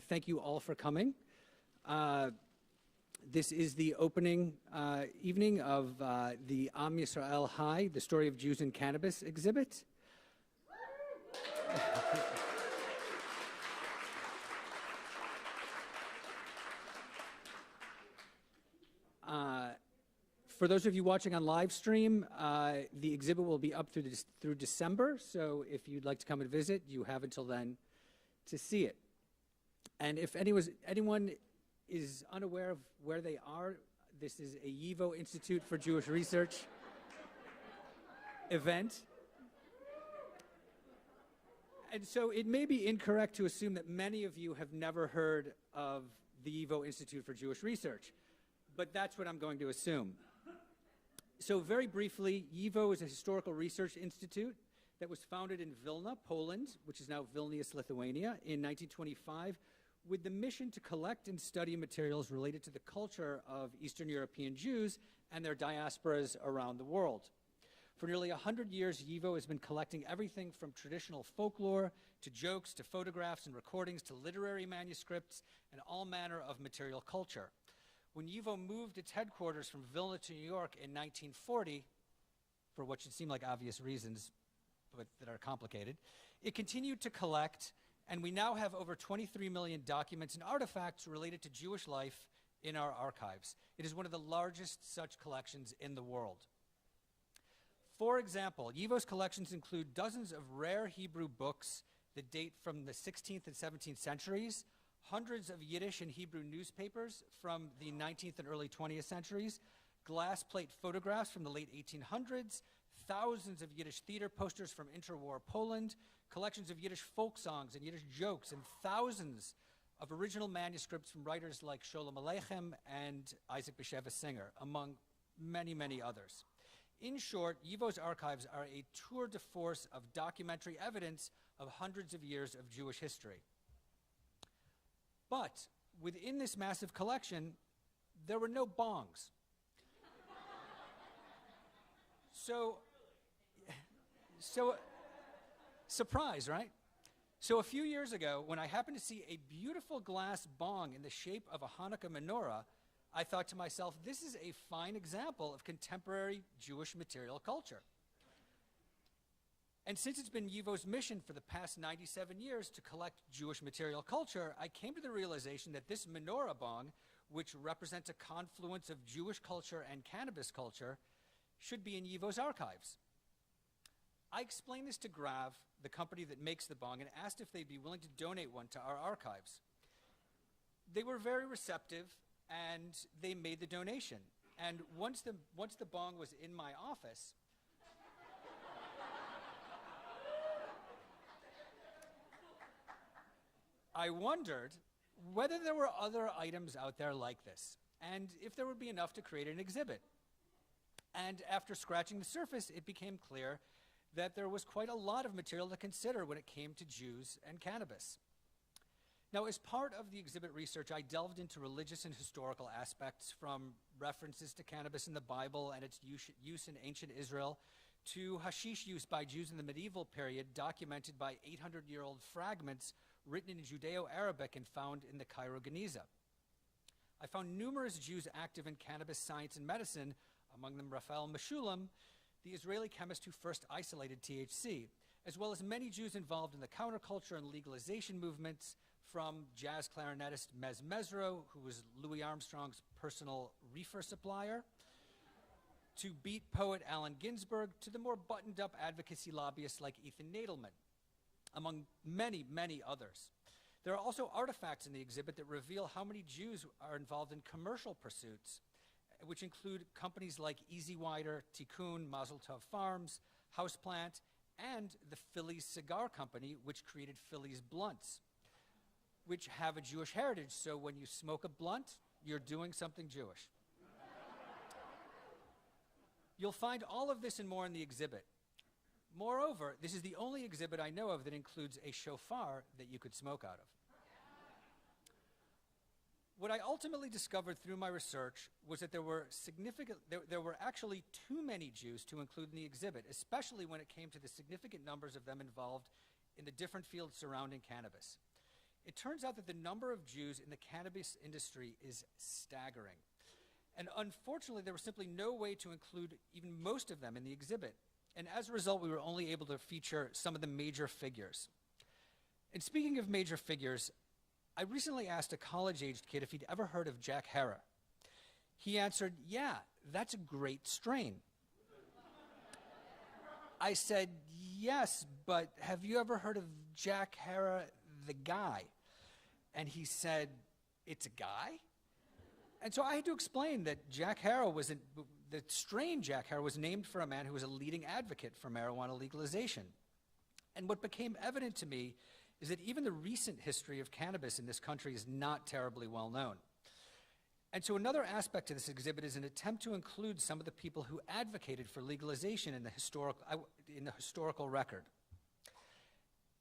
Thank you all for coming. This is the opening evening of the Yisrael High, the Story of Jews and Cannabis exhibit. For those of you watching on live stream, the exhibit will be up through December, so if you'd like to come and visit, you have until then to see it. And if anyone is unaware of where they are, this is a YIVO Institute for Jewish Research event. And so it may be incorrect to assume that many of you have never heard of the YIVO Institute for Jewish Research, but that's what I'm going to assume. So very briefly, YIVO is a historical research institute that was founded in Vilna, Poland, which is now Vilnius, Lithuania, in 1925, with the mission to collect and study materials related to the culture of Eastern European Jews and their diasporas around the world. For nearly 100 years, YIVO has been collecting everything from traditional folklore to jokes to photographs and recordings to literary manuscripts and all manner of material culture. When YIVO moved its headquarters from Vilna to New York in 1940, for what should seem like obvious reasons, but that are complicated, it continued to collect, and we now have over 23 million documents and artifacts related to Jewish life in our archives. It is one of the largest such collections in the world. For example, YIVO's collections include dozens of rare Hebrew books that date from the 16th and 17th centuries, hundreds of Yiddish and Hebrew newspapers from the 19th and early 20th centuries, glass plate photographs from the late 1800s, thousands of Yiddish theater posters from interwar Poland, collections of Yiddish folk songs and Yiddish jokes, and thousands of original manuscripts from writers like Sholem Aleichem and Isaac Bashevis Singer, among many, many others. In short, YIVO's archives are a tour de force of documentary evidence of hundreds of years of Jewish history. But within this massive collection, there were no bongs. So, surprise, right? So a few years ago, when I happened to see a beautiful glass bong in the shape of a Hanukkah menorah, I thought to myself, this is a fine example of contemporary Jewish material culture. And since it's been YIVO's mission for the past 97 years to collect Jewish material culture, I came to the realization that this menorah bong, which represents a confluence of Jewish culture and cannabis culture, should be in YIVO's archives. I explained this to Grav, the company that makes the bong, and asked if they'd be willing to donate one to our archives. They were very receptive, and they made the donation. And once the bong was in my office, I wondered whether there were other items out there like this, and if there would be enough to create an exhibit. And after scratching the surface, it became clear that there was quite a lot of material to consider when it came to Jews and cannabis. Now, as part of the exhibit research, I delved into religious and historical aspects, from references to cannabis in the Bible and its use in ancient Israel, to hashish use by Jews in the medieval period, documented by 800-year-old fragments written in Judeo-Arabic and found in the Cairo Geniza. I found numerous Jews active in cannabis science and medicine, among them Raphael Meshulam, the Israeli chemist who first isolated THC, as well as many Jews involved in the counterculture and legalization movements, from jazz clarinetist Mez Mesro, who was Louis Armstrong's personal reefer supplier, to beat poet Allen Ginsberg, to the more buttoned-up advocacy lobbyists like Ethan Nadelman, among many, many others. There are also artifacts in the exhibit that reveal how many Jews are involved in commercial pursuits, which include companies like Easy Wider, Tikkun, Mazel Tov Farms, Houseplant, and the Phillies Cigar Company, which created Phillies Blunts, which have a Jewish heritage, so when you smoke a blunt, you're doing something Jewish. You'll find all of this and more in the exhibit. Moreover, this is the only exhibit I know of that includes a shofar that you could smoke out of. What I ultimately discovered through my research was that there were actually too many Jews to include in the exhibit, especially when it came to the significant numbers of them involved in the different fields surrounding cannabis. It turns out that the number of Jews in the cannabis industry is staggering. And unfortunately, there was simply no way to include even most of them in the exhibit. And as a result, we were only able to feature some of the major figures. And speaking of major figures, I recently asked a college-aged kid if he'd ever heard of Jack Herer. He answered, yeah, that's a great strain. I said, yes, but have you ever heard of Jack Herer, the guy? And he said, it's a guy? And so I had to explain that Jack Herer the strain Jack Herer was named for a man who was a leading advocate for marijuana legalization. And what became evident to me is that even the recent history of cannabis in this country is not terribly well known. And so another aspect of this exhibit is an attempt to include some of the people who advocated for legalization in the historical record.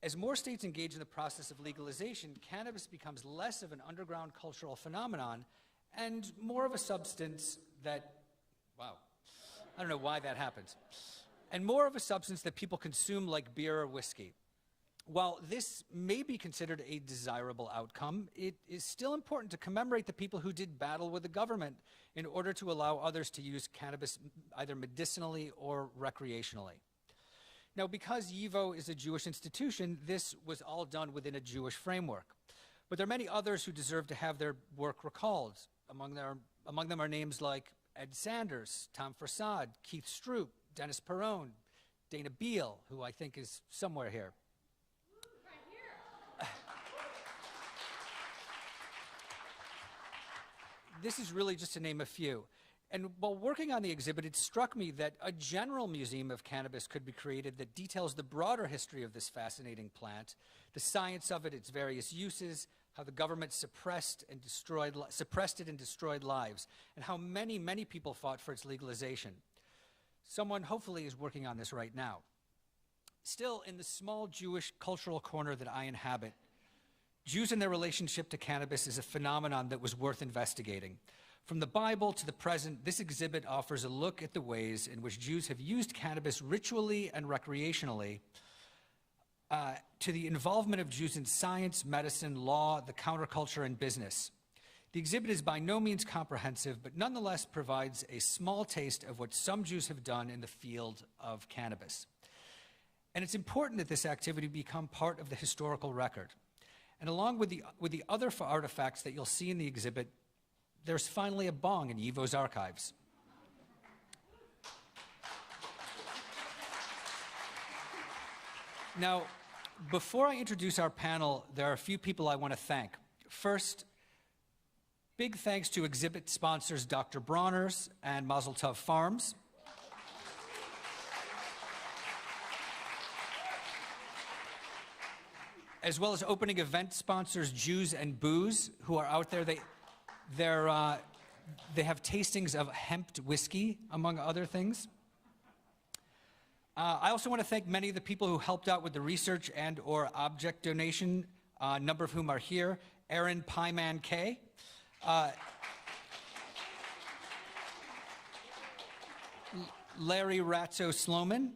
As more states engage in the process of legalization, cannabis becomes less of an underground cultural phenomenon and more of a substance that, wow, I don't know why that happens, and more of a substance that people consume like beer or whiskey. While this may be considered a desirable outcome, it is still important to commemorate the people who did battle with the government in order to allow others to use cannabis either medicinally or recreationally. Now, because YIVO is a Jewish institution, this was all done within a Jewish framework. But there are many others who deserve to have their work recalled. Among them are names like Ed Sanders, Tom Farsad, Keith Stroop, Dennis Perrone, Dana Beal, who I think is somewhere here. This is really just to name a few. And while working on the exhibit, it struck me that a general museum of cannabis could be created that details the broader history of this fascinating plant, the science of it, its various uses, how the government suppressed it and destroyed lives, and how many, many people fought for its legalization. Someone hopefully is working on this right now. Still, in the small Jewish cultural corner that I inhabit, Jews and their relationship to cannabis is a phenomenon that was worth investigating. From the Bible to the present, this exhibit offers a look at the ways in which Jews have used cannabis ritually and recreationally, to the involvement of Jews in science, medicine, law, the counterculture, and business. The exhibit is by no means comprehensive, but nonetheless provides a small taste of what some Jews have done in the field of cannabis. And it's important that this activity become part of the historical record. And along with the other artifacts that you'll see in the exhibit, there's finally a bong in YIVO's archives. Now, before I introduce our panel, there are a few people I want to thank. First, big thanks to exhibit sponsors Dr. Bronner's and Mazel Tov Farms. As well as opening event sponsors Jews and Booze, who are out there. They have tastings of hemped whiskey, among other things. I also want to thank many of the people who helped out with the research and or object donation, a number of whom are here. Aaron Pyman K. Larry Ratzo Sloman.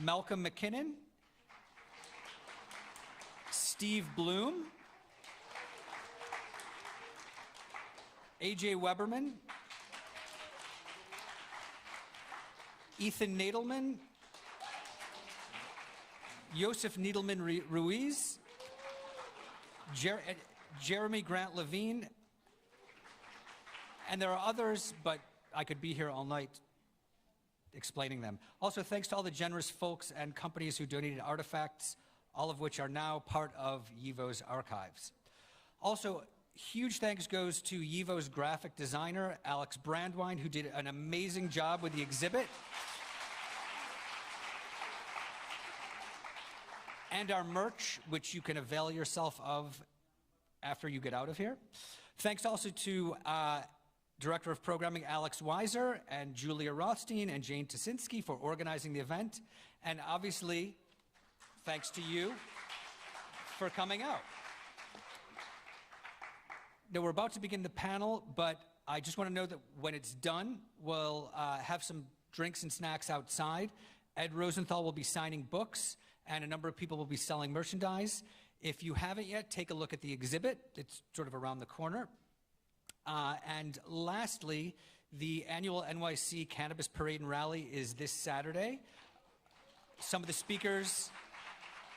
Malcolm McKinnon. Steve Bloom. AJ Weberman. Ethan Nadelman. Yosef Needleman Ruiz. Jeremy Grant Levine. And there are others, but I could be here all night explaining them. Also, thanks to all the generous folks and companies who donated artifacts, all of which are now part of YIVO's archives. Also, huge thanks goes to YIVO's graphic designer, Alex Brandwine, who did an amazing job with the exhibit. And our merch, which you can avail yourself of after you get out of here. Thanks also to Director of Programming Alex Weiser and Julia Rothstein and Jane Tasinski for organizing the event. And obviously, thanks to you for coming out. Now, we're about to begin the panel, but I just want to know that when it's done, we'll have some drinks and snacks outside. Ed Rosenthal will be signing books, and a number of people will be selling merchandise. If you haven't yet, take a look at the exhibit. It's sort of around the corner. And lastly, the annual NYC Cannabis Parade and Rally is this Saturday. Some of the speakers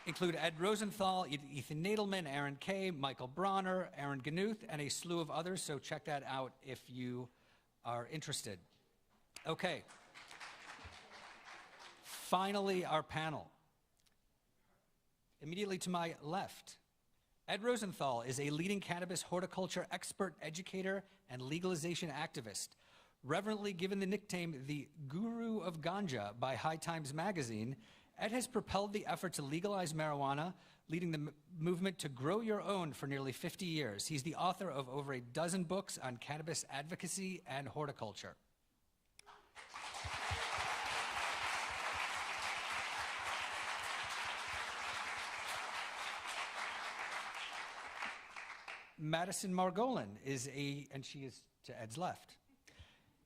include Ed Rosenthal, Ethan Nadelman, Aaron Kay, Michael Bronner, Aaron Ganuth, and a slew of others, so check that out if you are interested. Okay. Finally, our panel. Immediately to my left, Ed Rosenthal is a leading cannabis horticulture expert, educator, and legalization activist. Reverently given the nickname the Guru of Ganja by High Times Magazine, Ed has propelled the effort to legalize marijuana, leading the movement to grow your own for nearly 50 years. He's the author of over a dozen books on cannabis advocacy and horticulture. Madison Margolin and she is to Ed's left,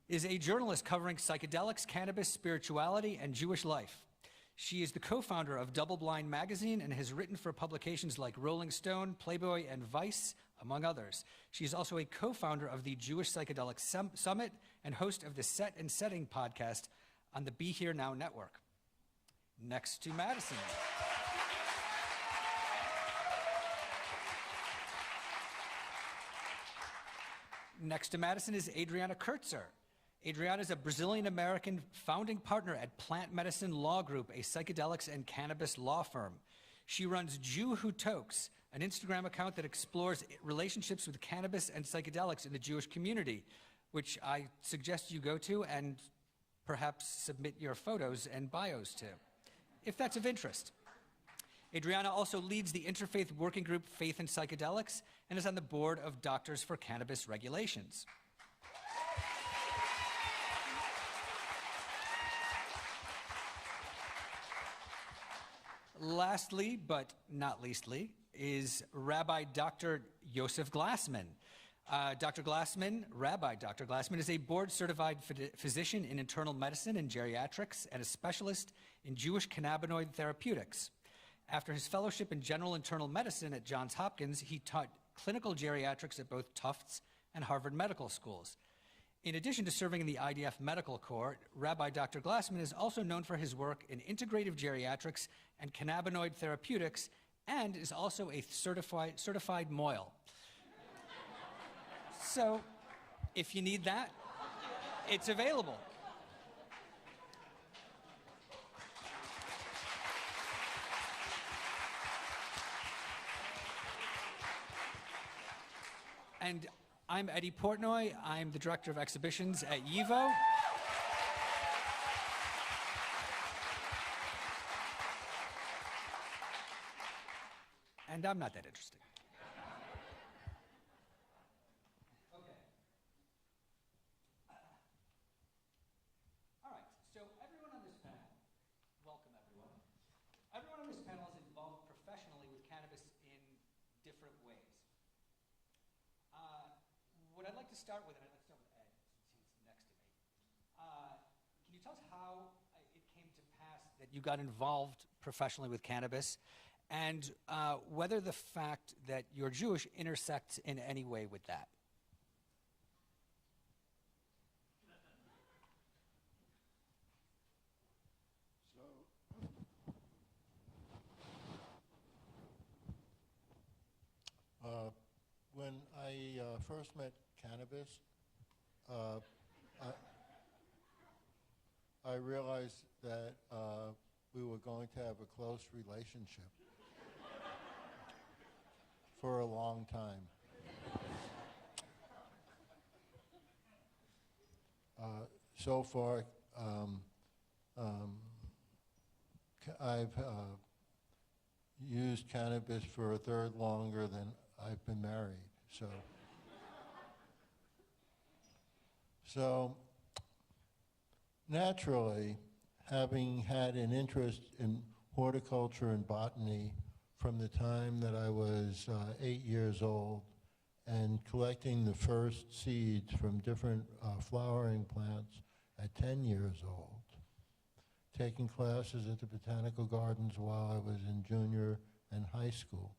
is a journalist covering psychedelics, cannabis, spirituality, and Jewish life. She is the co-founder of Double Blind Magazine and has written for publications like Rolling Stone, Playboy, and Vice, among others. She is also a co-founder of the Jewish Psychedelic Summit and host of the Set and Setting podcast on the Be Here Now network. Next to Madison. Next to Madison is Adriana Kertzer. Adriana is a Brazilian-American founding partner at Plant Medicine Law Group, a psychedelics and cannabis law firm. She runs Jew Who Tokes, an Instagram account that explores relationships with cannabis and psychedelics in the Jewish community, which I suggest you go to and perhaps submit your photos and bios to, if that's of interest. Adriana also leads the interfaith working group Faith and Psychedelics and is on the board of Doctors for Cannabis Regulations. Lastly, but not leastly, is Rabbi Dr. Yosef Glassman. Dr. Glassman, Rabbi Dr. Glassman, is a board-certified physician in internal medicine and geriatrics and a specialist in Jewish cannabinoid therapeutics. After his fellowship in general internal medicine at Johns Hopkins, he taught clinical geriatrics at both Tufts and Harvard Medical Schools. In addition to serving in the IDF Medical Corps, Rabbi Dr. Glassman is also known for his work in integrative geriatrics and cannabinoid therapeutics, and is also a certified moil. So, if you need that, it's available. And I'm Eddy Portnoy. I'm the director of exhibitions at YIVO. And I'm not that interesting. Okay. All right, so everyone on this panel, welcome everyone. Everyone on this panel is involved professionally with cannabis in different ways. What I'd like to start with, and I'd like to start with Ed, since he's next to me. Can you tell us how it came to pass that you got involved professionally with cannabis, and whether the fact that you're Jewish intersects in any way with that? When I first met cannabis, I realized that we were going to have a close relationship for a long time. So far, I've used cannabis for a third longer than I've been married. So naturally, having had an interest in horticulture and botany from the time that I was 8 years old, and collecting the first seeds from different flowering plants at 10 years old, taking classes at the Botanical Gardens while I was in junior and high school.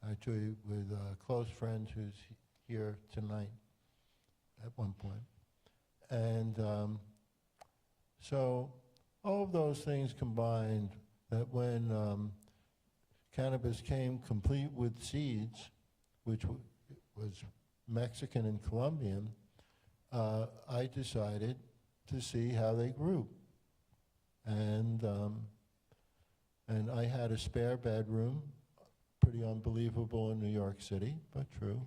Actually, with a close friend who's here tonight at one point. And so all of those things combined, that when cannabis came complete with seeds, which was Mexican and Colombian, I decided to see how they grew. And I had a spare bedroom, pretty unbelievable in New York City, but true.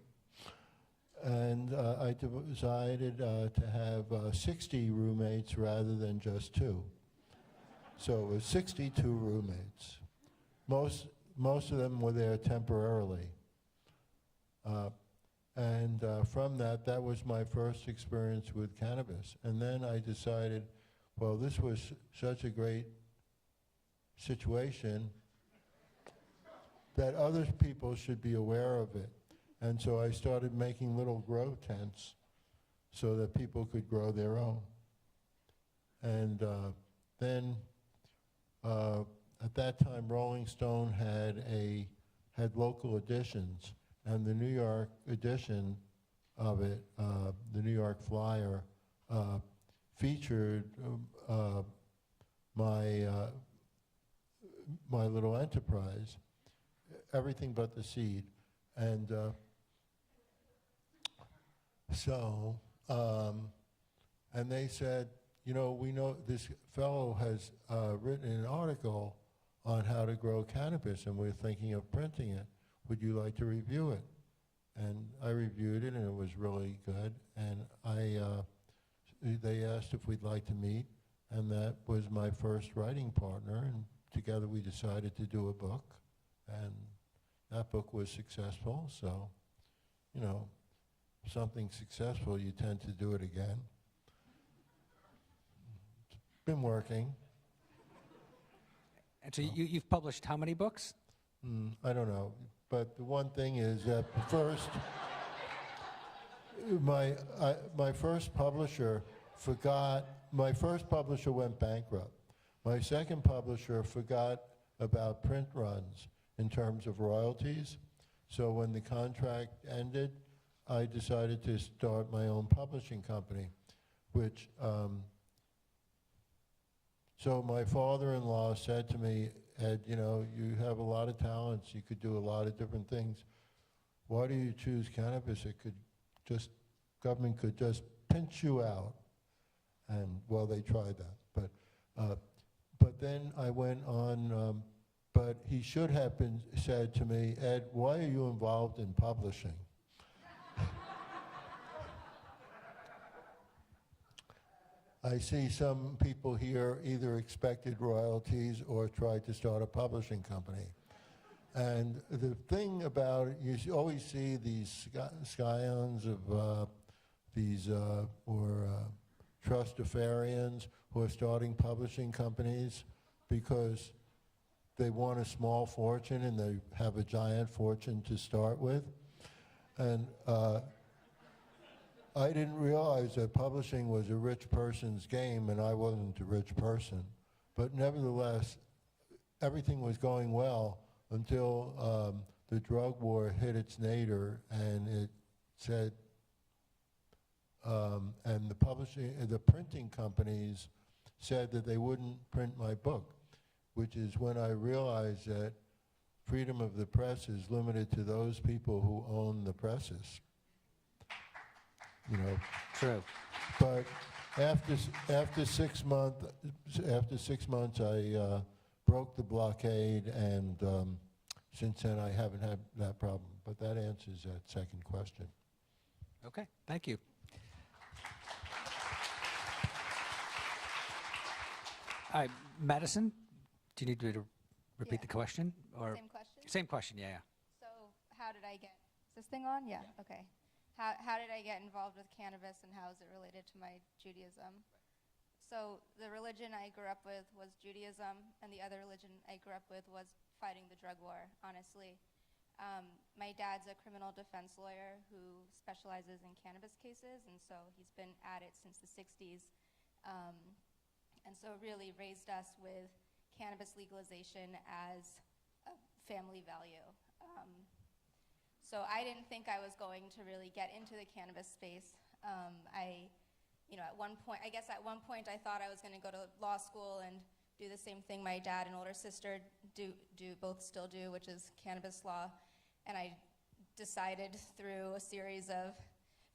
And I decided to have 60 roommates rather than just 2. So it was 62 roommates. Most of them were there temporarily. And from that was my first experience with cannabis. And then I decided, well, this was such a great situation that other people should be aware of it. And so I started making little grow tents so that people could grow their own. And then at that time, Rolling Stone had local editions, and the New York edition of it, the New York Flyer, featured my little enterprise, everything but the seed. And and they said, you know, we know this fellow has written an article on how to grow cannabis, and we're thinking of printing it. Would you like to review it? And I reviewed it, and it was really good. And they asked if we'd like to meet, and that was my first writing partner. And together we decided to do a book, and that book was successful. So, you know, something successful, you tend to do it again. It's been working. And so you've published how many books? I don't know. But the one thing is that first, my first publisher went bankrupt. My second publisher forgot about print runs in terms of royalties. So when the contract ended, I decided to start my own publishing company, which, so my father-in-law said to me, Ed, you know, you have a lot of talents, you could do a lot of different things. Why do you choose cannabis? Government could just pinch you out. And, well, they tried that. But then I went on, but he should have said to me, Ed, why are you involved in publishing? I see some people here either expected royalties or tried to start a publishing company. And the thing about it, you always see these scions of trustafarians who are starting publishing companies because they want a small fortune and they have a giant fortune to start with. And I didn't realize that publishing was a rich person's game, and I wasn't a rich person. But nevertheless, everything was going well until the drug war hit its nadir, and it said, and the printing companies said that they wouldn't print my book, which is when I realized that freedom of the press is limited to those people who own the presses. You know. True. But after 6 months, I broke the blockade, and since then I haven't had that problem. But that answers that second question. Okay, thank you. All right, Madison, do you need me to repeat the question? Or Same question? Same question, yeah. So how did I get, is this thing on? Yeah, okay. How did I get involved with cannabis, and how is it related to my Judaism? So the religion I grew up with was Judaism, and the other religion I grew up with was fighting the drug war, honestly. My dad's a criminal defense lawyer who specializes in cannabis cases, and so he's been at it since the 60s. And so it really raised us with cannabis legalization as a family value. So I didn't think I was going to really get into the cannabis space. At one point, I thought I was going to go to law school and do the same thing my dad and older sister both still do, which is cannabis law. And I decided through a series of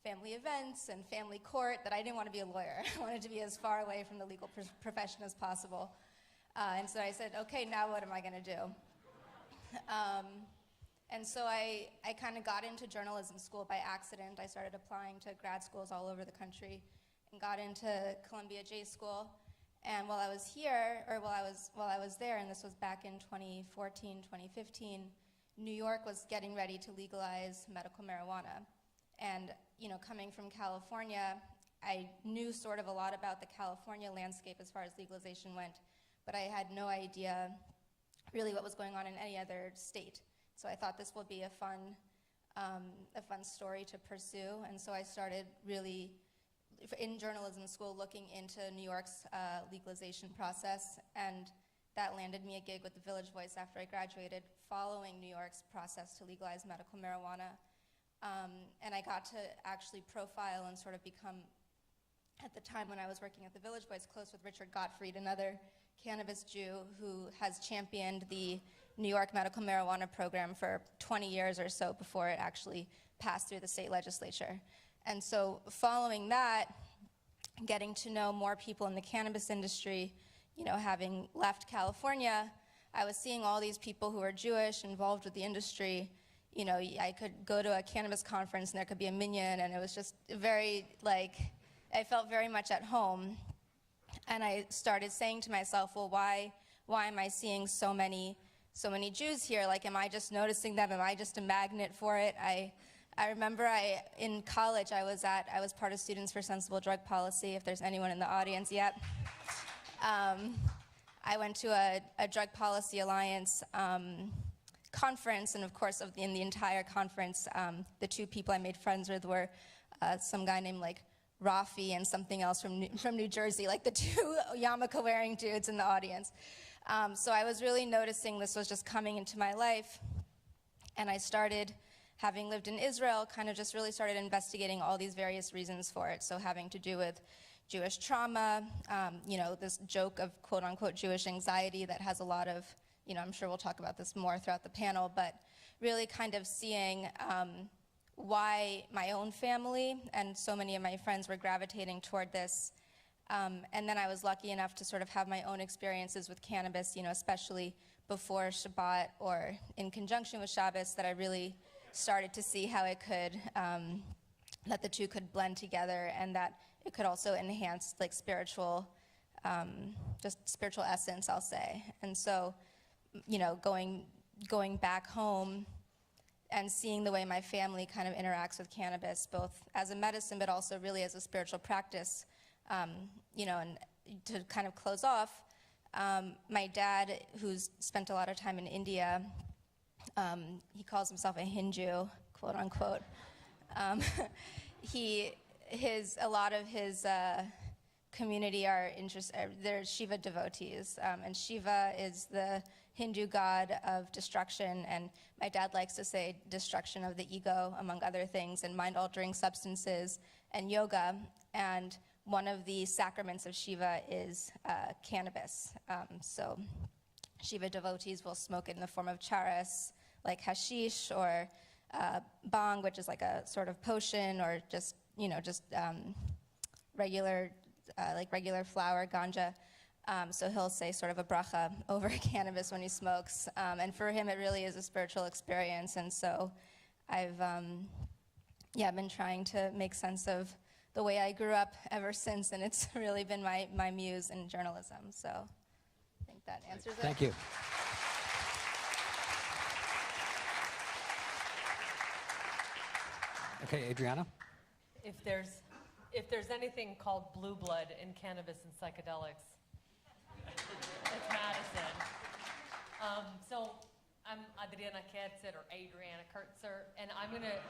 family events and family court that I didn't want to be a lawyer. I wanted to be as far away from the legal profession as possible. And so I said, okay, now what am I going to do? And so I kind of got into journalism school by accident. I started applying to grad schools all over the country and got into Columbia J School. And while I was there, and this was back in 2014, 2015, New York was getting ready to legalize medical marijuana. And, coming from California, I knew sort of a lot about the California landscape as far as legalization went, but I had no idea really what was going on in any other state. So I thought this would be a fun story to pursue. And so I started really, in journalism school, looking into New York's legalization process. And that landed me a gig with the Village Voice after I graduated, following New York's process to legalize medical marijuana. And I got to actually profile and sort of become, at the time when I was working at the Village Voice, close with Richard Gottfried, another cannabis Jew who has championed the New York medical marijuana program for 20 years or so before it actually passed through the state legislature. And so following that, getting to know more people in the cannabis industry, having left California, I was seeing all these people who are Jewish involved with the industry. I could go to a cannabis conference and there could be a minyan, and it was just very, I felt very much at home. And I started saying to myself, well, why am I seeing so many Jews here? Am I just noticing them? Am I just a magnet for it? I remember in college, I was part of Students for Sensible Drug Policy, if there's anyone in the audience yet. I went to a Drug Policy Alliance conference, and of course, in the entire conference, the two people I made friends with were some guy named Rafi and something else from New Jersey, the two yarmulke-wearing dudes in the audience. So I was really noticing this was just coming into my life, and I started, having lived in Israel, kind of just really started investigating all these various reasons for it. So having to do with Jewish trauma, this joke of quote-unquote Jewish anxiety that has a lot of, I'm sure we'll talk about this more throughout the panel, but really kind of seeing why my own family and so many of my friends were gravitating toward this. And then I was lucky enough to sort of have my own experiences with cannabis, especially before Shabbat or in conjunction with Shabbos, that I really started to see how it could, that the two could blend together, and that it could also enhance spiritual, just spiritual essence, I'll say. And so, going back home and seeing the way my family kind of interacts with cannabis, both as a medicine, but also really as a spiritual practice, and to kind of close off, my dad, who's spent a lot of time in India, he calls himself a Hindu, quote unquote. A lot of his community they're Shiva devotees, and Shiva is the Hindu god of destruction, and my dad likes to say destruction of the ego, among other things, and mind-altering substances and yoga. And one of the sacraments of Shiva is cannabis. So Shiva devotees will smoke it in the form of charas, like hashish, or bhang, which is like a sort of potion, or just regular flower, ganja. So he'll say sort of a bracha over cannabis when he smokes. And for him, it really is a spiritual experience. And so I've been trying to make sense of the way I grew up ever since, and it's really been my muse in journalism. So I think that answers it. Thank you. Okay, Adriana? If there's anything called blue blood in cannabis and psychedelics, it's Madison. So I'm Adriana Catsid, or Adriana Kertzer, and I'm going to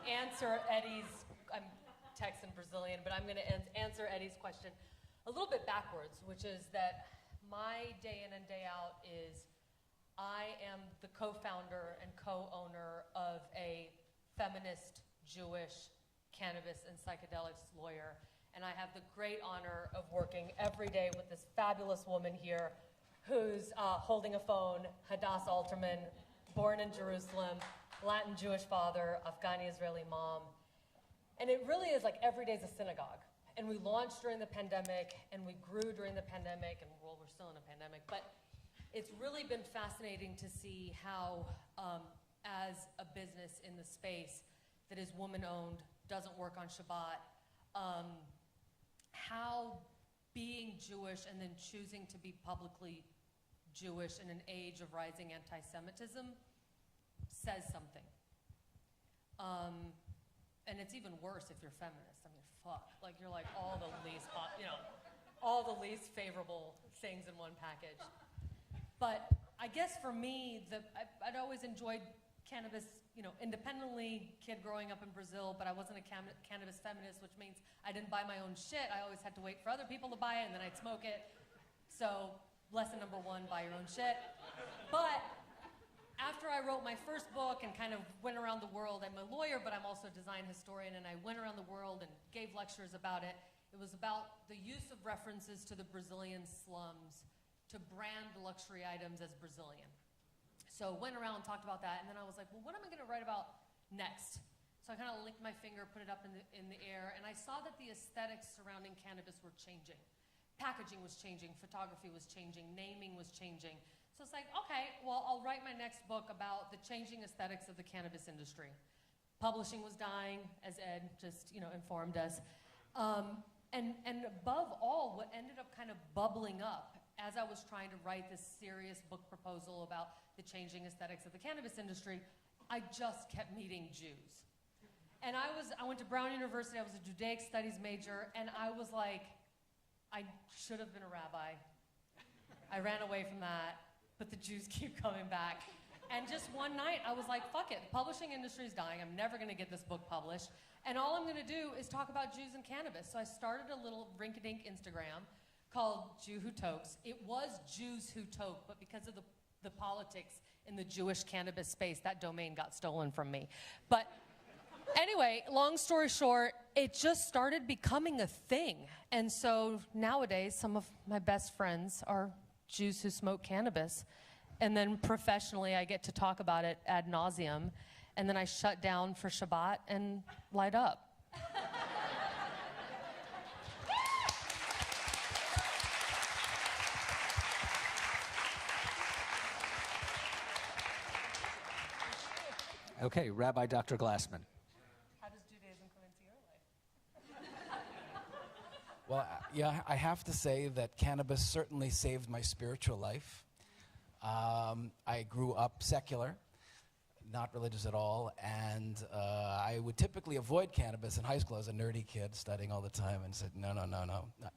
answer Eddy's, I'm Texan Brazilian, but I'm going to answer Eddy's question a a little bit backwards, which is that my day in and day out is I am the co-founder and co-owner of a feminist Jewish cannabis and psychedelics lawyer. And I have the great honor of working every day with this fabulous woman here who's holding a phone, Hadass Alterman, born in Jerusalem, Latin Jewish father, Afghani Israeli mom. And it really is like every day's a synagogue. And we launched during the pandemic, and we grew during the pandemic, and well, we're still in a pandemic, but it's really been fascinating to see how, as a business in the space that is woman-owned, doesn't work on Shabbat, how being Jewish and then choosing to be publicly Jewish in an age of rising anti-Semitism says something. And it's even worse if you're feminist. I mean, fuck. Like, you're like all the least, all the least favorable things in one package. But I guess for me, I'd always enjoyed cannabis, independently, kid growing up in Brazil, but I wasn't a cannabis feminist, which means I didn't buy my own shit. I always had to wait for other people to buy it, and then I'd smoke it. So, lesson number one, buy your own shit. But after I wrote my first book and kind of went around the world, I'm a lawyer, but I'm also a design historian, and I went around the world and gave lectures about it. It was about the use of references to the Brazilian slums to brand luxury items as Brazilian. So went around and talked about that, and then I was like, well, what am I gonna write about next? So I kind of licked my finger, put it up in the air, and I saw that the aesthetics surrounding cannabis were changing. Packaging was changing, photography was changing, naming was changing. So it's like, okay, well, I'll write my next book about the changing aesthetics of the cannabis industry. Publishing was dying, as Ed just informed us. And above all, what ended up kind of bubbling up as I was trying to write this serious book proposal about the changing aesthetics of the cannabis industry, I just kept meeting Jews. And I went to Brown University, I was a Judaic studies major, and I was like, I should have been a rabbi. I ran away from that. But the Jews keep coming back. And just one night, I was like, fuck it, the publishing industry is dying. I'm never gonna get this book published. And all I'm gonna do is talk about Jews and cannabis. So I started a little rink-a-dink Instagram called Jew Who Tokes. It was Jews Who Toke, but because of the politics in the Jewish cannabis space, that domain got stolen from me. But anyway, long story short, it just started becoming a thing. And so nowadays, some of my best friends are Jews who smoke cannabis. And then professionally, I get to talk about it ad nauseum. And then I shut down for Shabbat and light up. Okay, Rabbi Dr. Glassman. How does Judaism come into your life? Well, yeah, I have to say that cannabis certainly saved my spiritual life. I grew up secular, not religious at all, and I would typically avoid cannabis in high school as a nerdy kid, studying all the time, and said, no,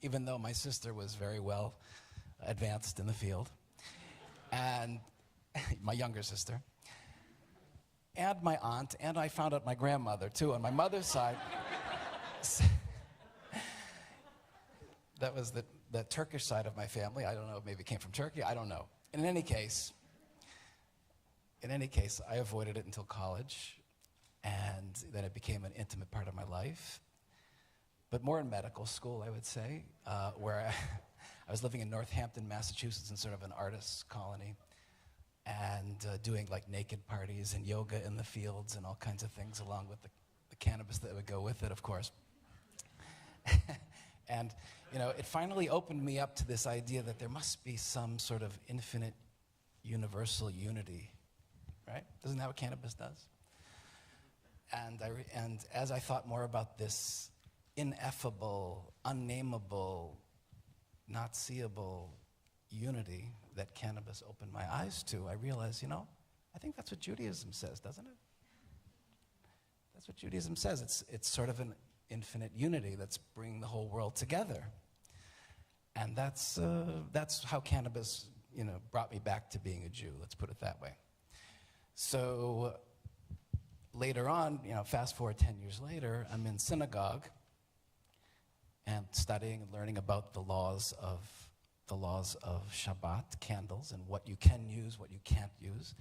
even though my sister was very well advanced in the field, and my younger sister, and my aunt, and I found out my grandmother, too, on my mother's side. That was the Turkish side of my family. I don't know, maybe it came from Turkey, I don't know. In any case, I avoided it until college, and then it became an intimate part of my life. But more in medical school, I would say, where I was living in Northampton, Massachusetts, in sort of an artist's colony, and doing like naked parties and yoga in the fields and all kinds of things, along with the cannabis that would go with it, of course. And it finally opened me up to this idea that there must be some sort of infinite universal unity, right? Isn't that what cannabis does? And as I thought more about this ineffable, unnameable, not seeable unity that cannabis opened my eyes to, I realized, I think that's what Judaism says, doesn't it? That's what Judaism says. It's sort of an infinite unity that's bringing the whole world together. And that's how cannabis, brought me back to being a Jew, let's put it that way. So later on, fast forward 10 years later, I'm in synagogue, and studying and learning about the laws of Shabbat, candles, and what you can use, what you can't use.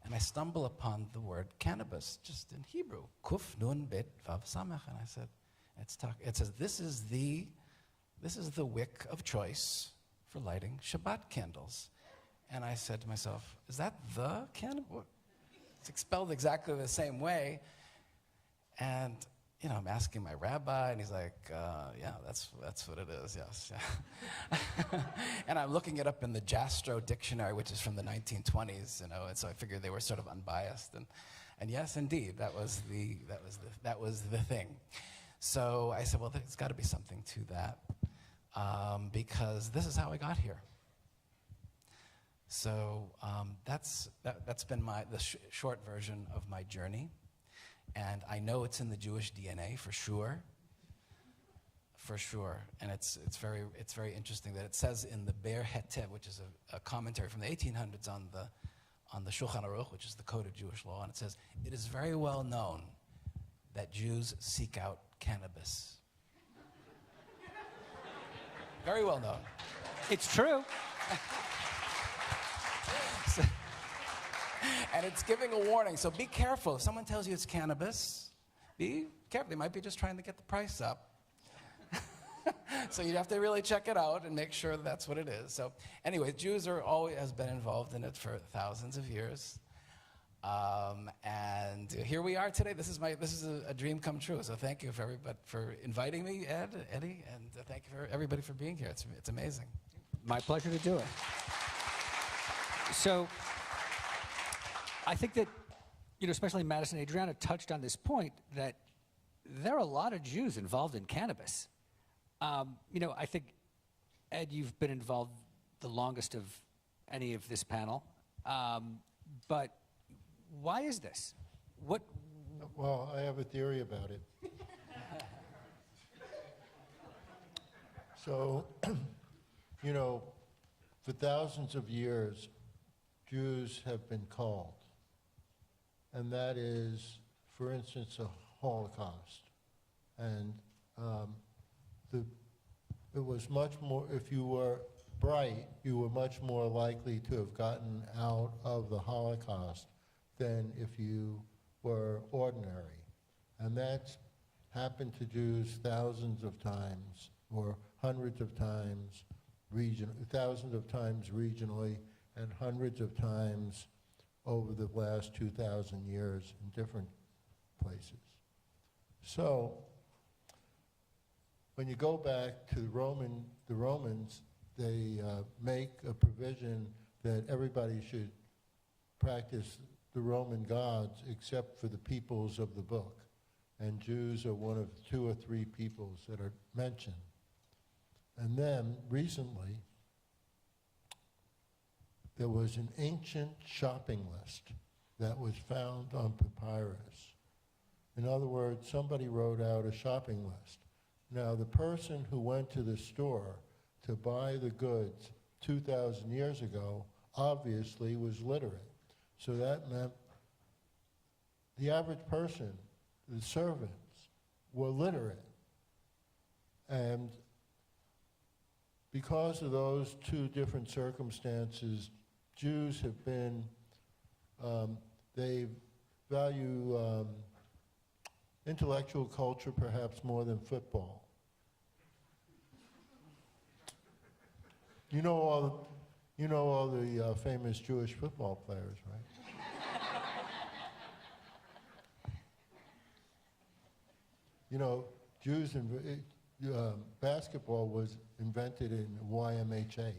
And I stumble upon the word cannabis, just in Hebrew, kuf nun bet vav samach, and I said, it says this is the wick of choice for lighting Shabbat candles. And I said to myself, is that the cannabis? It's spelled exactly the same way. And I'm asking my rabbi, and he's like, yeah, that's what it is, yes. Yeah. And I'm looking it up in the Jastrow dictionary, which is from the 1920s, and so I figured they were sort of unbiased. And yes, indeed, that was the thing. So I said, well, there's got to be something to that, because this is how I got here. So that's been the short version of my journey. And I know it's in the Jewish DNA for sure. And it's very interesting that it says in the Ber Hetev, which is a commentary from the 1800s on the Shulchan Aruch, which is the code of Jewish law, and it says, it is very well known that Jews seek out cannabis. Very well known. It's true. And it's giving a warning, so be careful. If someone tells you it's cannabis, be careful. They might be just trying to get the price up. So you'd have to really check it out and make sure that's what it is. So anyway, Jews always has been involved in it for thousands of years. And here we are today. This is a dream come true. So thank you for inviting me, Eddie, and thank you for everybody for being here. It's amazing. My pleasure to do it. So I think that, especially Madison and Adriana touched on this point that there are a lot of Jews involved in cannabis. I think, Ed, you've been involved the longest of any of this panel. But why is this? Well, I have a theory about it. So, for thousands of years, Jews have been called. And that is, for instance, a Holocaust. And it was much more, if you were bright, you were much more likely to have gotten out of the Holocaust than if you were ordinary. And that's happened to Jews thousands of times, or hundreds of times, thousands of times regionally, and hundreds of times over the last 2,000 years in different places. So, when you go back to the Romans, they make a provision that everybody should practice the Roman gods except for the peoples of the book. And Jews are one of 2 or 3 peoples that are mentioned. And then, recently, there was an ancient shopping list that was found on papyrus. In other words, somebody wrote out a shopping list. Now, the person who went to the store to buy the goods 2,000 years ago obviously was literate. So that meant the average person, the servants, were literate. And because of those 2 different circumstances, Jews have been, they value intellectual culture perhaps more than football. You know all the famous Jewish football players, right? Jews basketball was invented in YMHA,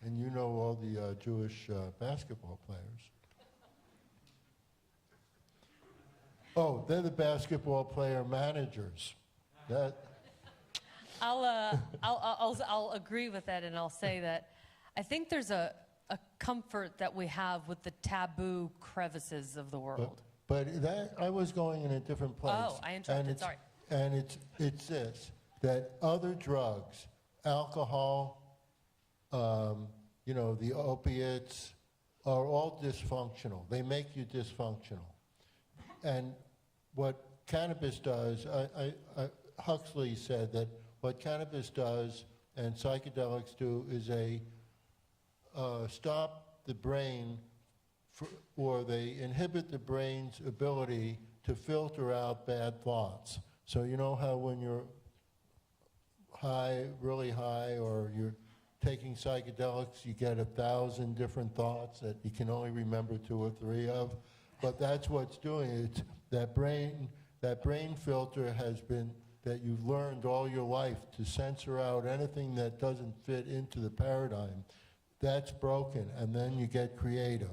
and you know all the Jewish basketball players. Oh, they're the basketball player managers. I'll agree with that, and I'll say that I think there's a comfort that we have with the taboo crevices of the world. But that, I was going in a different place. Oh, I interrupted, sorry. And it's this, that other drugs, alcohol, the opiates, are all dysfunctional. They make you dysfunctional. And what cannabis does, Huxley said that what cannabis does and psychedelics do is stop the brain, or they inhibit the brain's ability to filter out bad thoughts. So you know how when you're high, really high, or you're taking psychedelics, you get 1,000 different thoughts that you can only remember 2 or 3 of? But that's what's doing it. It's that brain filter has been, that you've learned all your life to censor out anything that doesn't fit into the paradigm. That's broken, and then you get creative.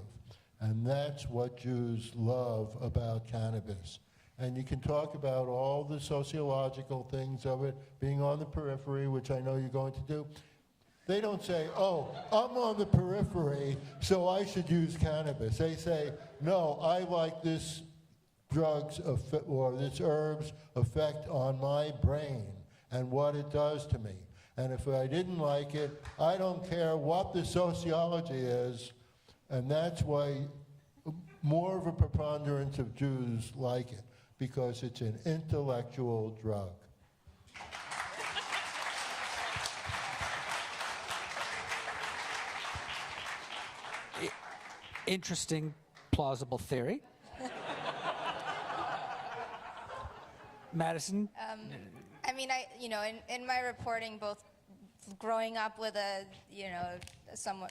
And that's what Jews love about cannabis. And you can talk about all the sociological things of it, being on the periphery, which I know you're going to do. They don't say, oh, I'm on the periphery, so I should use cannabis. They say, no, I like this drug's or this herb's effect on my brain and what it does to me. And if I didn't like it, I don't care what the sociology is, and that's why more of a preponderance of Jews like it, because it's an intellectual drug. Interesting, plausible theory. Madison? I mean, in my reporting, both growing up with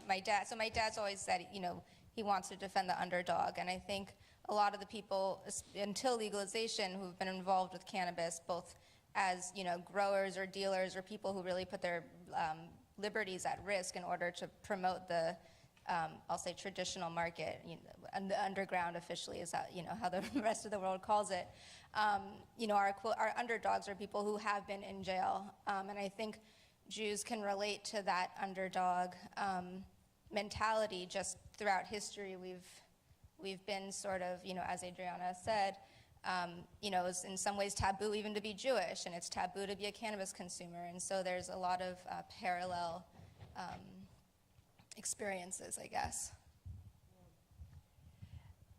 my dad's always said, he wants to defend the underdog. And I think a lot of the people, until legalization, who've been involved with cannabis, both as, growers or dealers or people who really put their liberties at risk in order to promote the, I'll say, traditional market, and the underground officially is how the rest of the world calls it. Our underdogs are people who have been in jail, and I think Jews can relate to that underdog mentality. Just throughout history, we've been sort of, as Adriana said, it's in some ways taboo even to be Jewish, and it's taboo to be a cannabis consumer, and so there's a lot of parallel experiences, I guess.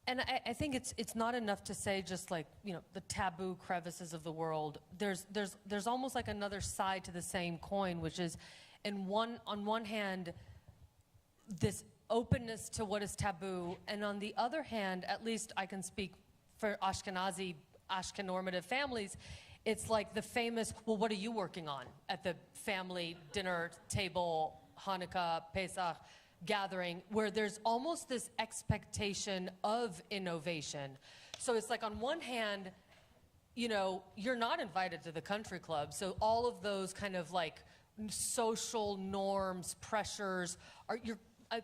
And I think it's not enough to say just like, the taboo crevices of the world. There's almost like another side to the same coin, which is on one hand, this openness to what is taboo, and on the other hand, at least I can speak for Ashkenazi, Ashken-normative families, it's like the famous, well, what are you working on at the family dinner table, Hanukkah, Pesach, gathering, where there's almost this expectation of innovation. So it's like on one hand, you're not invited to the country club, so all of those kind of like social norms, pressures,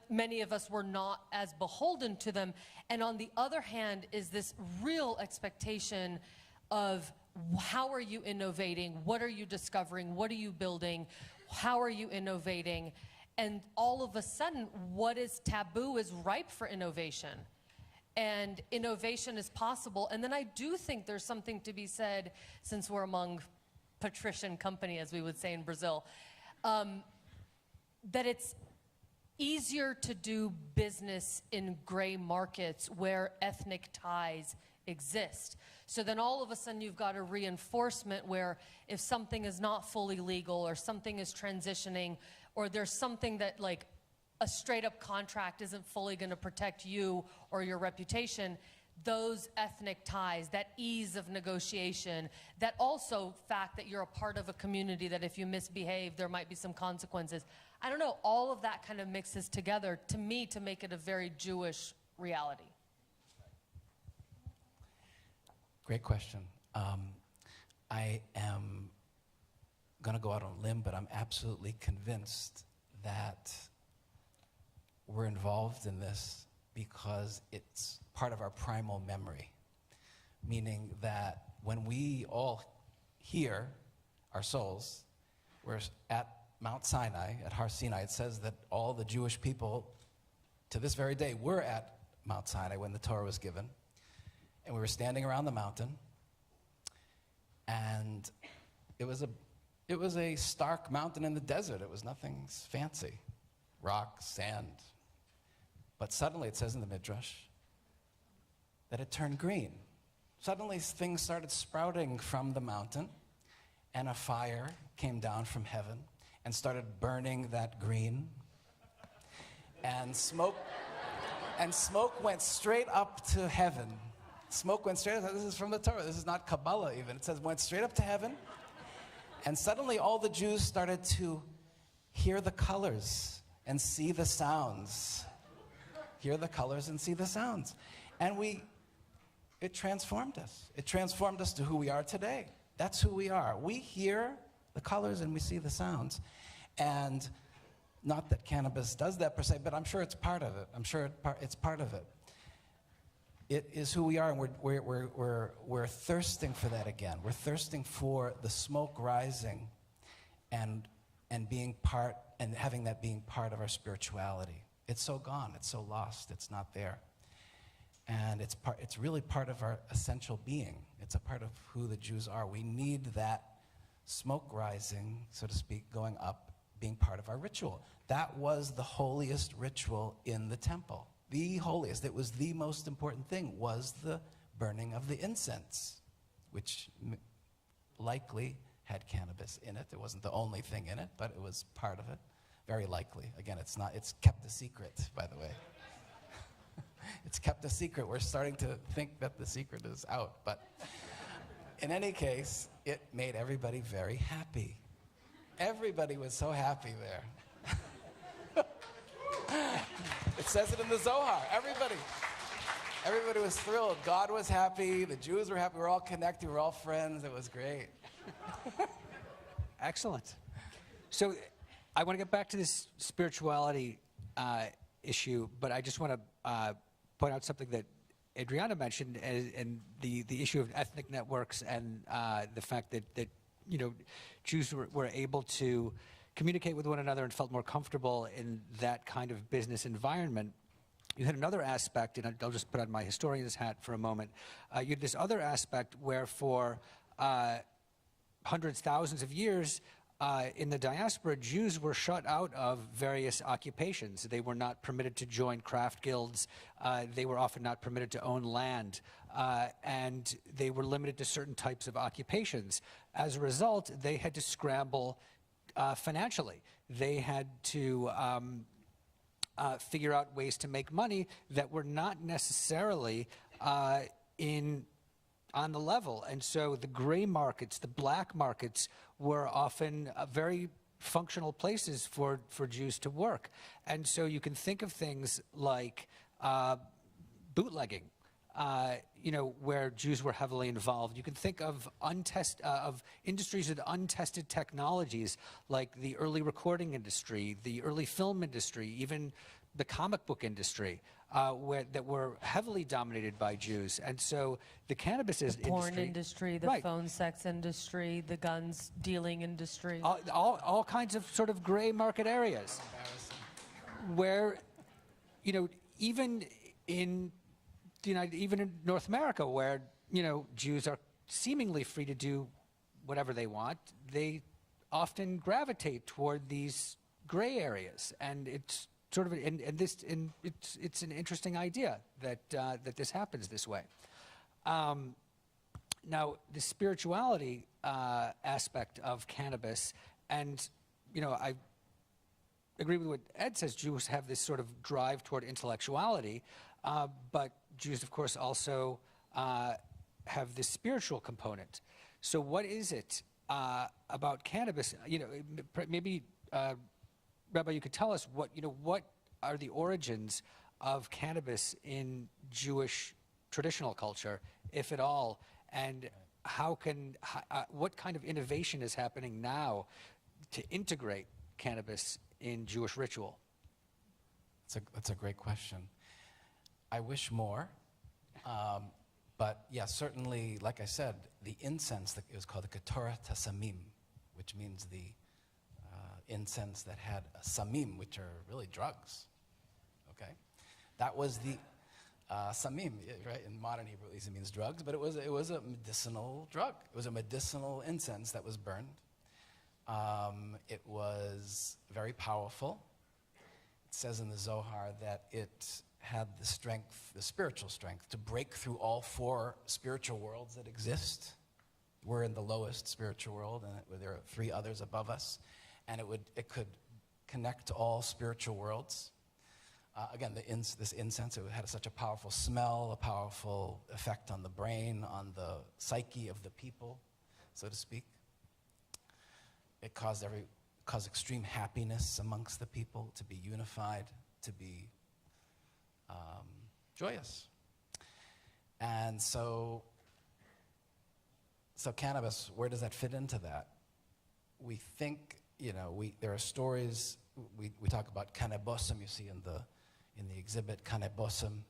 many of us were not as beholden to them. And on the other hand is this real expectation of how are you innovating, what are you discovering, what are you building, how are you innovating? And all of a sudden, what is taboo is ripe for innovation. And innovation is possible. And then I do think there's something to be said, since we're among patrician company, as we would say in Brazil, that it's easier to do business in gray markets where ethnic ties exist. So then all of a sudden you've got a reinforcement where if something is not fully legal or something is transitioning, or there's something that like a straight up contract isn't fully going to protect you or your reputation, those ethnic ties, that ease of negotiation, that also fact that you're a part of a community that if you misbehave, there might be some consequences. I don't know, all of that kind of mixes together to me to make it a very Jewish reality. Great question. I am going to go out on a limb, but I'm absolutely convinced that we're involved in this because it's part of our primal memory, meaning that when we all hear our souls, we're at Mount Sinai, at Har Sinai. It says that all the Jewish people to this very day were at Mount Sinai when the Torah was given, and we were standing around the mountain, and it was a stark mountain in the desert. It was nothing fancy, rock, sand. But suddenly, it says in the Midrash, that it turned green. Suddenly, things started sprouting from the mountain, and a fire came down from heaven and started burning that green. And smoke went straight up to heaven. Smoke went straight up. This is from the Torah. This is not Kabbalah even. It says went straight up to heaven. And suddenly all the Jews started to hear the colors and see the sounds. Hear the colors and see the sounds. And it transformed us. It transformed us to who we are today. That's who we are. We hear the colors and we see the sounds. And not that cannabis does that per se, but I'm sure it's part of it. I'm sure it's part of it. It is who we are, and we're thirsting for that again. We're thirsting for the smoke rising and being part, and having that being part of our spirituality. It's so gone, it's so lost, it's not there. And it's really part of our essential being. It's a part of who the Jews are. We need that smoke rising, so to speak, going up, being part of our ritual. That was the holiest ritual in the temple. The holiest. It was the most important thing, was the burning of the incense, which likely had cannabis in it. It wasn't the only thing in it, but it was part of it. Very likely. Again, it's kept a secret, by the way. It's kept a secret. We're starting to think that the secret is out. But in any case, it made everybody very happy. Everybody was so happy there. It says it in the Zohar. Everybody was thrilled. God was happy. The Jews were happy. We were all connected. We were all friends. It was great. Excellent. So I want to get back to this spirituality issue, but I just want to point out something that Adriana mentioned, and the issue of ethnic networks and the fact that Jews were able to communicate with one another and felt more comfortable in that kind of business environment. You had another aspect, and I'll just put on my historian's hat for a moment. You had this other aspect where for hundreds, thousands of years, in the diaspora, Jews were shut out of various occupations. They were not permitted to join craft guilds. They were often not permitted to own land. And they were limited to certain types of occupations. As a result, they had to scramble financially. They had to figure out ways to make money that were not necessarily on the level. And so the gray markets, the black markets, were often very functional places for Jews to work. And so you can think of things like bootlegging, where Jews were heavily involved. You can think of industries with untested technologies, like the early recording industry, the early film industry, even the comic book industry, that were heavily dominated by Jews. And so the cannabis industry, porn industry, the right, phone sex industry, the guns dealing industry. all kinds of sort of gray market areas where, even in even in North America, where, Jews are seemingly free to do whatever they want, they often gravitate toward these gray areas. And it's sort of, it's an interesting idea that this happens this way. Now, the spirituality aspect of cannabis, and I agree with what Ed says. Jews have this sort of drive toward intellectuality, but Jews, of course, also have this spiritual component. So, what is it about cannabis? Maybe. Rabbi, you could tell us what are the origins of cannabis in Jewish traditional culture, if at all, and what kind of innovation is happening now to integrate cannabis in Jewish ritual? That's a great question. I wish more, but yeah, certainly, like I said, the incense, it was called the Ketorah Tasamim, which means the incense that had samim, which are really drugs, okay? That was the samim, right? In modern Hebrew, at least it means drugs, but it was a medicinal drug. It was a medicinal incense that was burned. It was very powerful. It says in the Zohar that it had the strength, the spiritual strength, to break through all four spiritual worlds that exist, we're in the lowest spiritual world, and there are 3 others above us, and it could connect all spiritual worlds. Again, this incense, it had such a powerful smell, a powerful effect on the brain, on the psyche of the people, so to speak. It caused extreme happiness amongst the people, to be unified, to be joyous. And so cannabis, where does that fit into that? We think, there are stories, we talk about cannabosum, you see in the exhibit, cannabosum,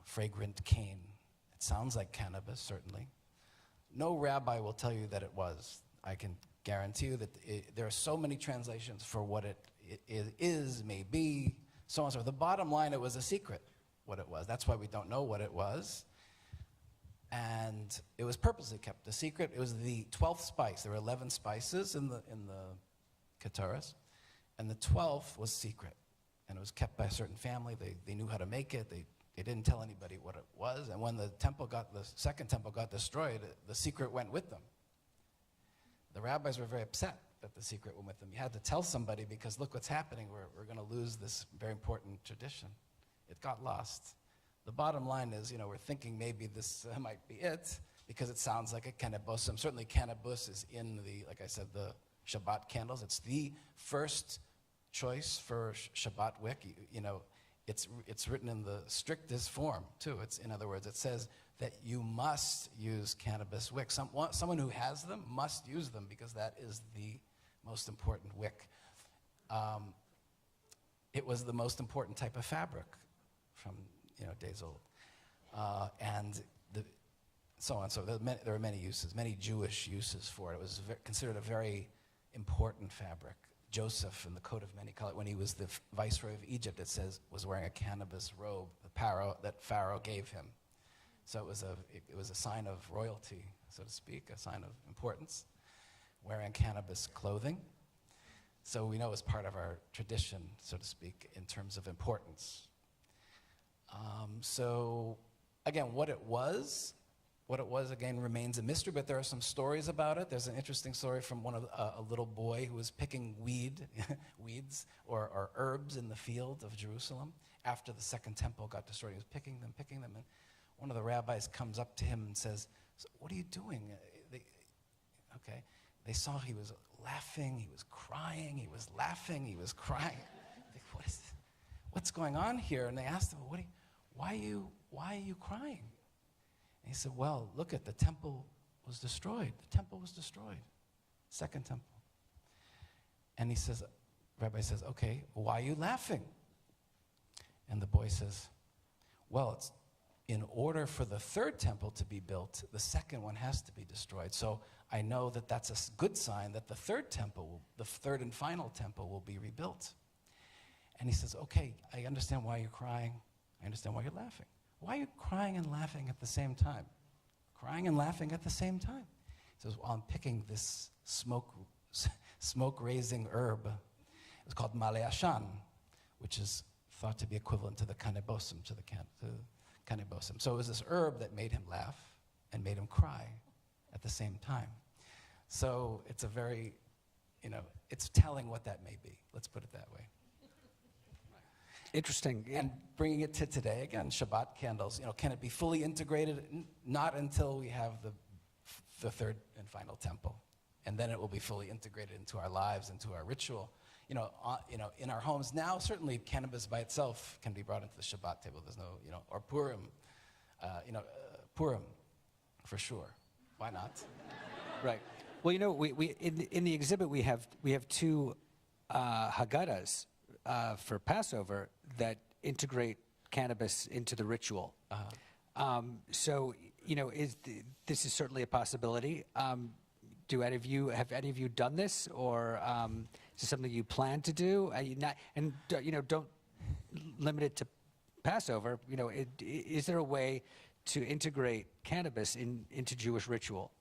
fragrant cane. It sounds like cannabis, certainly. No rabbi will tell you that it was. I can guarantee you that there are so many translations for what it is, may be, so on and so forth. The bottom line, it was a secret what it was. That's why we don't know what it was. And it was purposely kept a secret. It was the 12th spice. There were 11 spices in the Ketores, and the 12th was secret. And it was kept by a certain family. They knew how to make it. They didn't tell anybody what it was. And when the second temple got destroyed, the secret went with them. The rabbis were very upset that the secret went with them. You had to tell somebody because look what's happening. We're going to lose this very important tradition. It got lost. The bottom line is, we're thinking maybe this might be it because it sounds like a cannabosum. Certainly cannabis is in like I said, the Shabbat candles. It's the first choice for Shabbat wick. It's written in the strictest form, too. In other words, it says that you must use cannabis wick. Someone who has them must use them because that is the most important wick. It was the most important type of fabric from days old, and so on. So there are many uses, many Jewish uses for it. It was considered a very important fabric. Joseph, in the coat of many colors, when he was the viceroy of Egypt, it says was wearing a cannabis robe that Pharaoh gave him. So it was a sign of royalty, so to speak, a sign of importance, wearing cannabis clothing. So we know it's part of our tradition, so to speak, in terms of importance. So again, what it was again remains a mystery, but there are some stories about it. There's an interesting story from a little boy who was picking weeds or herbs in the field of Jerusalem after the second temple got destroyed. He was picking them, and one of the rabbis comes up to him and says, "So what are you doing?" They saw he was laughing, he was crying, he was laughing, he was crying. What's going on here? And they asked him, why are you crying? And he said, well, look at the temple was destroyed. The temple was destroyed. Second temple. And Rabbi says, okay, why are you laughing? And the boy says, well, it's in order for the third temple to be built, the second one has to be destroyed. So I know that that's a good sign that the third and final temple will be rebuilt. And he says, okay, I understand why you're crying. I understand why you're laughing. Why are you crying and laughing at the same time? Crying and laughing at the same time. He says, well, I'm picking this smoke-raising herb. It's called male ashan, which is thought to be equivalent to the cannabosum, to cannabosum. So it was this herb that made him laugh and made him cry at the same time. So it's a very, it's telling what that may be. Let's put it that way. Interesting. And bringing it to today, again, Shabbat candles, can it be fully integrated? Not until we have the third and final temple. And then it will be fully integrated into our lives, into our ritual. In our homes now, certainly cannabis by itself can be brought into the Shabbat table. There's no, or Purim, Purim, for sure. Why not? Right. Well, we in the exhibit we have two Haggadahs for Passover that integrate cannabis into the ritual. So this is certainly a possibility. Have any of you done this, or is this something you plan to do? Don't limit it to Passover. Is there a way to integrate cannabis into Jewish ritual?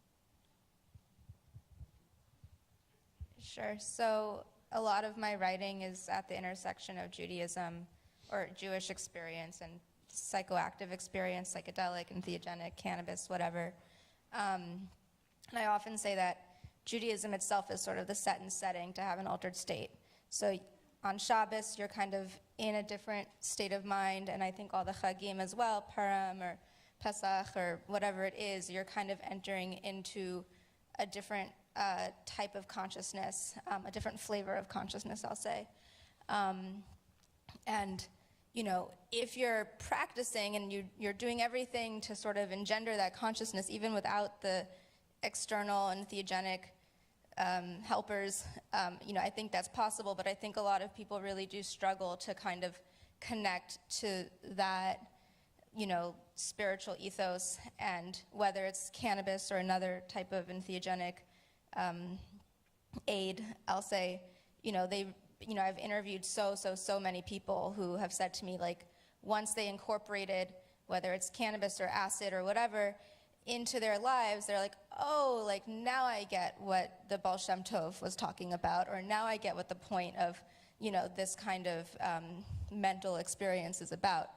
Sure. So a lot of my writing is at the intersection of Judaism or Jewish experience and psychoactive experience, psychedelic, entheogenic, cannabis, whatever. And I often say that Judaism itself is sort of the set and setting to have an altered state. So on Shabbos, you're kind of in a different state of mind, and I think all the Chagim as well, Purim or Pesach or whatever it is, you're kind of entering into a different type of consciousness, a different flavor of consciousness, I'll say. And, you know, if you're practicing and you're doing everything to sort of engender that consciousness, even without the external and theogenic helpers, you know, I think that's possible, but I think a lot of people really do struggle to kind of connect to that, you know, spiritual ethos, and whether it's cannabis or another type of entheogenic aid, I'll say, you know, I've interviewed so many people who have said to me, like, once they incorporated, whether it's cannabis or acid or whatever, into their lives, they're like, oh, like, now I get what the Baal Shem Tov was talking about, or now I get what the point of, you know, this kind of mental experience is about.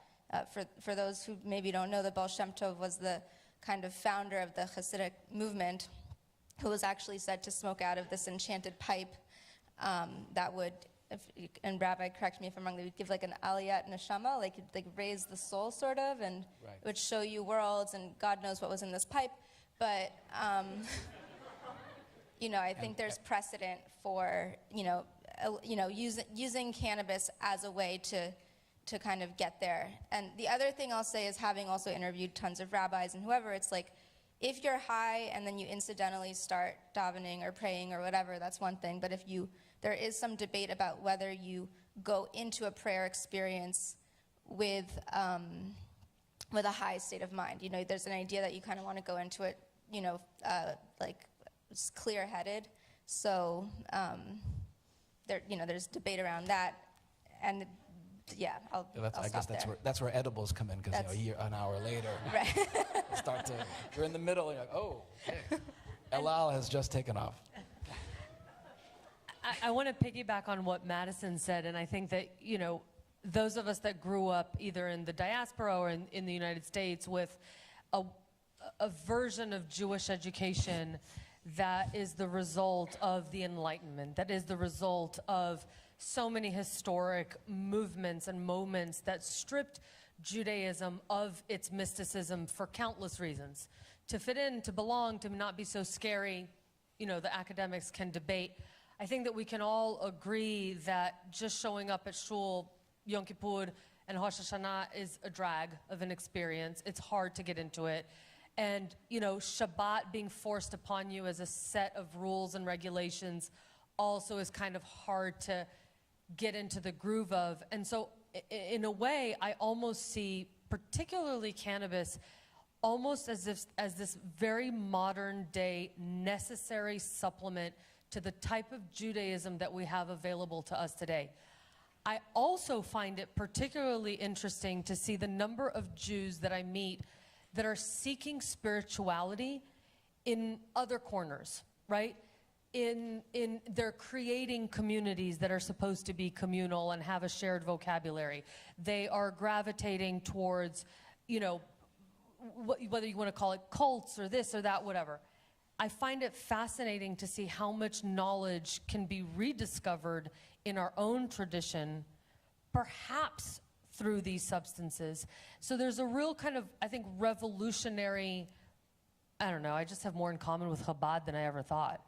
For those who maybe don't know, the Baal Shem Tov was the kind of founder of the Hasidic movement, who was actually said to smoke out of this enchanted pipe that would, and Rabbi, correct me if I'm wrong, they would give like an aliyat neshama, like raise the soul sort of, and Right. it would show you worlds, and God knows what was in this pipe. But, you know, I think there's precedent for, using cannabis as a way to kind of get there. And the other thing I'll say is, having also interviewed tons of rabbis and whoever, it's like, if you're high and then you incidentally start davening or praying or whatever, that's one thing. But there is some debate about whether you go into a prayer experience with a high state of mind. You know, there's an idea that you kind of want to go into it, you know, like clear-headed. So there's debate around that, and yeah, I'll I stop guess there. that's where edibles come in, because an hour later, Right. you're in the middle, and you're like, oh, okay. Elal has just taken off. I want to piggyback on what Madison said, and I think that, you know, those of us that grew up either in the diaspora or in the United States with a version of Jewish education that is the result of the Enlightenment, that is the result of so many historic movements and moments that stripped Judaism of its mysticism for countless reasons. To fit in, to belong, to not be so scary, you know, the academics can debate. I think that we can all agree that just showing up at shul, Yom Kippur, and Rosh Hashanah is a drag of an experience. It's hard to get into it. And, you know, Shabbat being forced upon you as a set of rules and regulations also is kind of hard to get into the groove of. And so in a way, I almost see particularly cannabis almost as this very modern day necessary supplement to the type of Judaism that we have available to us today. I also find it particularly interesting to see the number of Jews that I meet that are seeking spirituality in other corners, right? They're creating communities that are supposed to be communal and have a shared vocabulary. They are gravitating towards, you know, whether you want to call it cults or this or that, whatever. I find it fascinating to see how much knowledge can be rediscovered in our own tradition, perhaps through these substances. So there's a real kind of, I think, revolutionary, I don't know, I just have more in common with Chabad than I ever thought.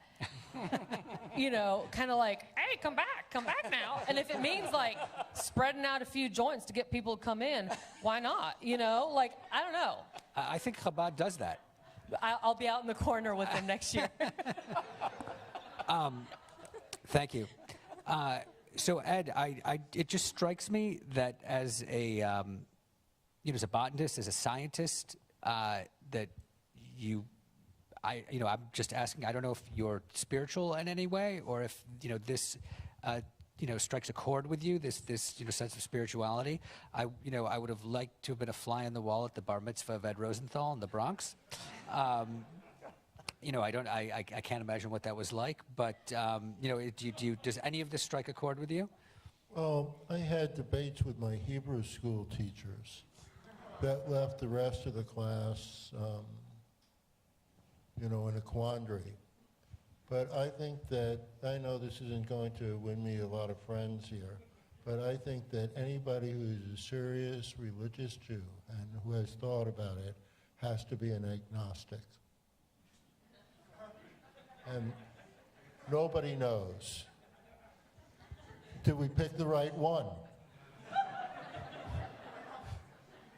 You know, kind of like, hey, come back now. And if it means like spreading out a few joints to get people to come in, why not? You know, like, I don't know. I think Chabad does that. I'll be out in the corner with them next year. Thank you. So Ed, it just strikes me that as a, as a botanist, as a scientist, that I'm just asking, I don't know if you're spiritual in any way, or if, this, strikes a chord with you, this sense of spirituality. I would have liked to have been a fly on the wall at the bar mitzvah of Ed Rosenthal in the Bronx. I can't imagine what that was like, but, does any of this strike a chord with you? Well, I had debates with my Hebrew school teachers that left the rest of the class in a quandary. But I think that, I know this isn't going to win me a lot of friends here, but I think that anybody who is a serious religious Jew and who has thought about it has to be an agnostic. And nobody knows. Did we pick the right one?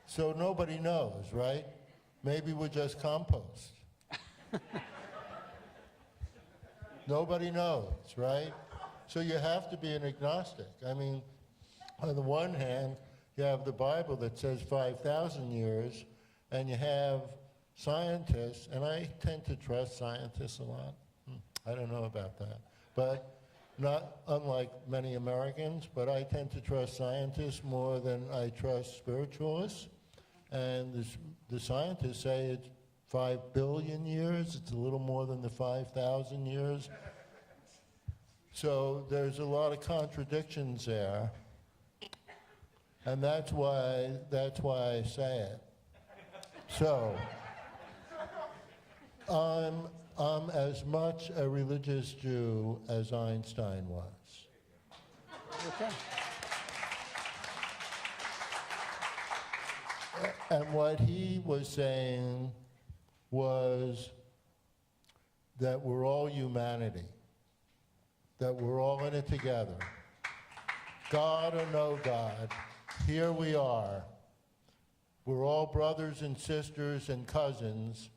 So nobody knows, right? Maybe we're just compost. Nobody knows, right? So you have to be an agnostic. I mean, on the one hand, you have the Bible that says 5,000 years, and you have scientists, and I tend to trust scientists a lot. I don't know about that. But not unlike many Americans, but I tend to trust scientists more than I trust spiritualists. And the scientists say it's 5 billion years. It's a little more than the 5,000 years. So there's a lot of contradictions there. And that's why I say it. So I'm as much a religious Jew as Einstein was. Okay. And what he was saying was that we're all humanity, that we're all in it together. God or no God, here we are. We're all brothers and sisters and cousins,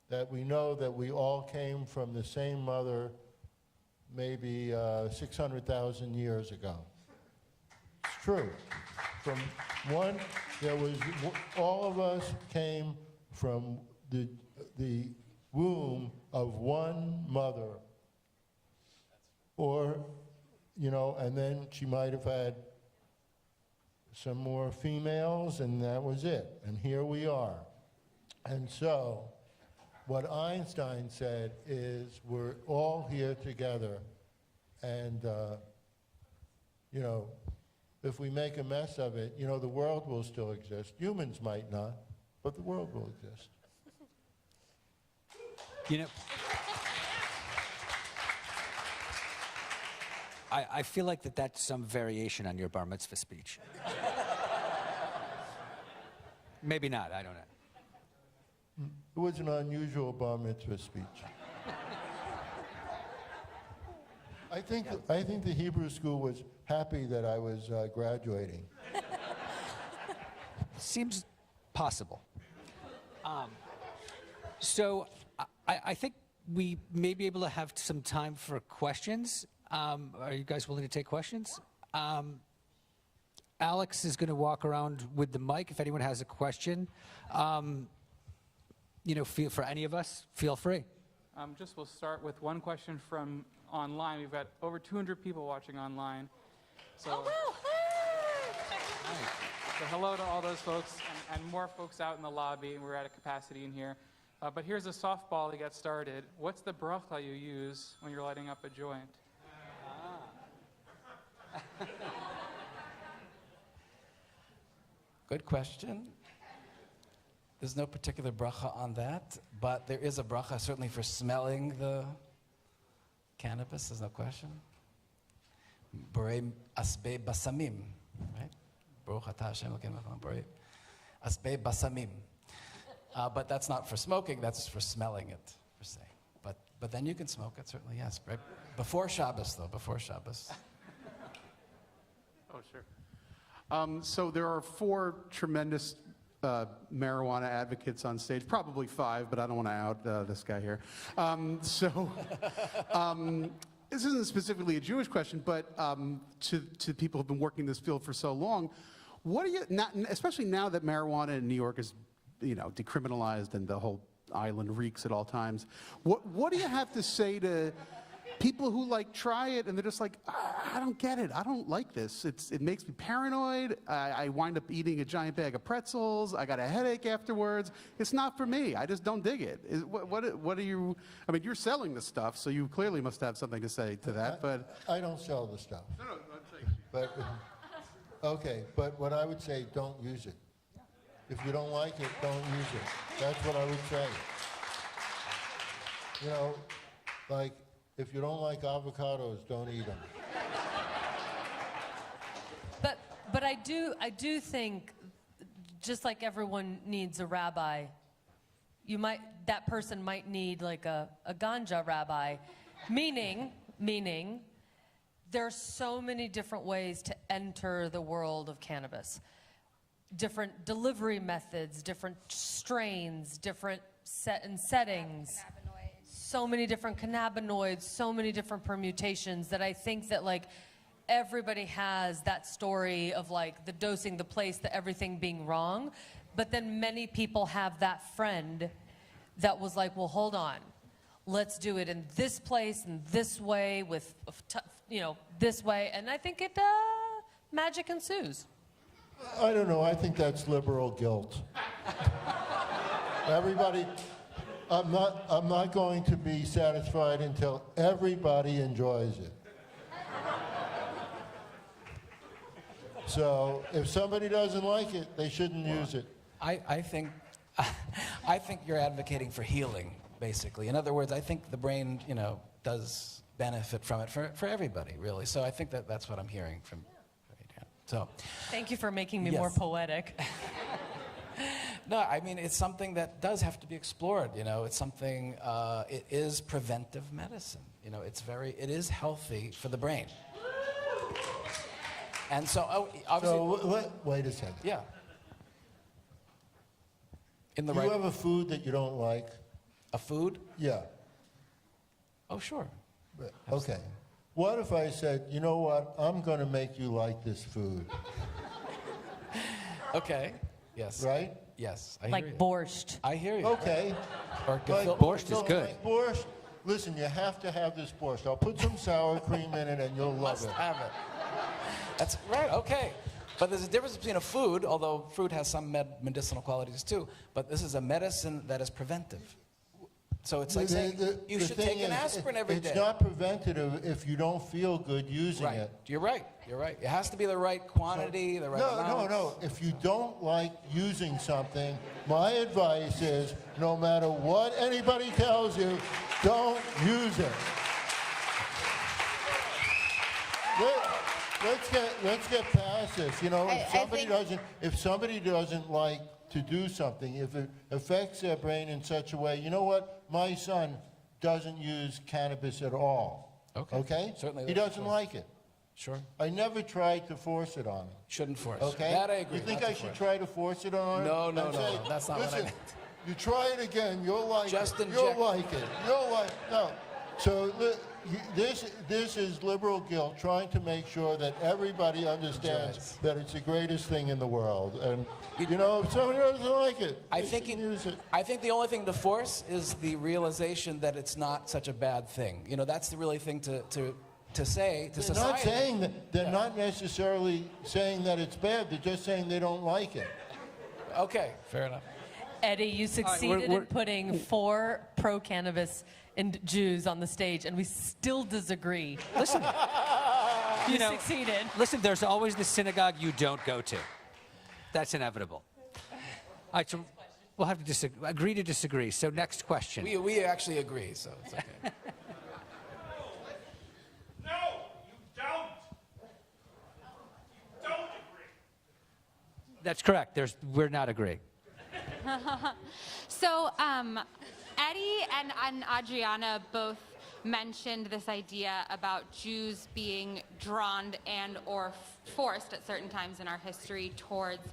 that we know that we all came from the same mother maybe 600,000 years ago. It's true. From one, all of us came from the womb of one mother. Or, and then she might have had some more females, and that was it. And here we are. And so, what Einstein said is we're all here together, and if we make a mess of it, the world will still exist. Humans might not, but the world will exist. I feel like that's some variation on your bar mitzvah speech. Maybe not, I don't know. It was an unusual bar mitzvah speech. I think the Hebrew school was happy that I was graduating. Seems possible. So I think we may be able to have some time for questions. Are you guys willing to take questions? Alex is going to walk around with the mic. If anyone has a question, for any of us, feel free. We'll start with one question from online. We've got over 200 people watching online. So, Oh, wow. so hello to all those folks and more folks out in the lobby. We're at a capacity in here. But here's a softball to get started. What's the bracha you use when you're lighting up a joint? Good question. There's no particular bracha on that, but there is a bracha certainly for smelling the cannabis, there's no question. Borei asbei basamim, right? Baruch atah Hashem Elokeinu melech haolam borei asbei basamim. But that's not for smoking, that's for smelling it, per se. But then you can smoke it, certainly, yes. Right? Before Shabbos, though, before Shabbos. Oh, sure. So there are 4 tremendous marijuana advocates on stage, probably 5, but I don't want to out this guy here. This isn't specifically a Jewish question, but to people who've been working in this field for so long, what do you, especially now that marijuana in New York is, decriminalized and the whole island reeks at all times, what do you have to say to people who try it and they're just like, I don't get it. I don't like this. It makes me paranoid. I wind up eating a giant bag of pretzels. I got a headache afterwards. It's not for me. I just don't dig it. What are you? I mean, you're selling the stuff, so you clearly must have something to say to that. But I don't sell the stuff. No, I'm saying. But okay. But what I would say, don't use it. If you don't like it, don't use it. That's what I would say. You know, like, if you don't like avocados, don't eat them. But I do think, just like everyone needs a rabbi, that person might need like a ganja rabbi, meaning there are so many different ways to enter the world of cannabis. Different delivery methods, different strains, different settings. Cannabinoids. So many different cannabinoids, so many different permutations that I think that like everybody has that story of like the dosing, the place, the everything being wrong. But then many people have that friend that was like, well, hold on. Let's do it in this place, in this way, with, this way. And I think magic ensues. I don't know. I think that's liberal guilt. Everybody, I'm not going to be satisfied until everybody enjoys it. So if somebody doesn't like it, they shouldn't use it. I think you're advocating for healing, basically. In other words, I think the brain, does benefit from it for everybody, really. So I think that's what I'm hearing from Adriana. So thank you for making me Yes. more poetic. no, I mean it's something that does have to be explored. It's something. It is preventive medicine. It is healthy for the brain. And so, obviously, So wait a second. yeah. In the Do you right have a food that you don't like? a food. Yeah. Oh, sure. Okay. What if I said, you know what, I'm going to make you like this food, Okay. Yes. right? Yes. I Like hear you. borscht. I hear you. Okay. Or Like, gefilte. Borscht is so good. like borscht, listen, you have to have this borscht. I'll put some sour cream in it and you'll love Must it. have it. That's right. Okay. But there's a difference between a food, although fruit has some medicinal qualities too. But this is a medicine that is preventive. So it's like saying you The should thing take an is, aspirin every day. It's not preventative if you don't feel good using Right. it. You're right. You're right. It has to be the right quantity, the right amount. No. If you don't like using something, my advice is no matter what anybody tells you, don't use it. Let's get past this. If somebody doesn't like to do something, if it affects their brain in such a way, you know what? My son doesn't use cannabis at all. Okay? Certainly He that's doesn't true. like it. Sure. I never tried to force it on him. Shouldn't force. Okay? That I agree. You think Not I to should force. try to force it on him? No, And say, that's not what I Listen, meant. you try it again, you'll like Just it. inject- You'll like it. No. So this is liberal guilt trying to make sure that everybody understands Enjoys. that it's the greatest thing in the world. And, if somebody doesn't like it, I they think shouldn't use it. I think the only thing to force is the realization that it's not such a bad thing. That's the really thing to say to They're society. not saying that. They're not necessarily saying that it's bad. They're just saying they don't like it. Okay, fair enough. Eddie, you succeeded we're- in putting 4 pro-cannabis Jews on the stage, and we still disagree. Listen, You succeeded. listen, there's always the synagogue you don't go to. That's inevitable. All right, so we'll have to agree to disagree. So next question. We actually agree, so it's okay. No, you don't. You don't agree. That's correct. We're not agreeing. So, Eddie and Adriana both mentioned this idea about Jews being drawn and or forced at certain times in our history towards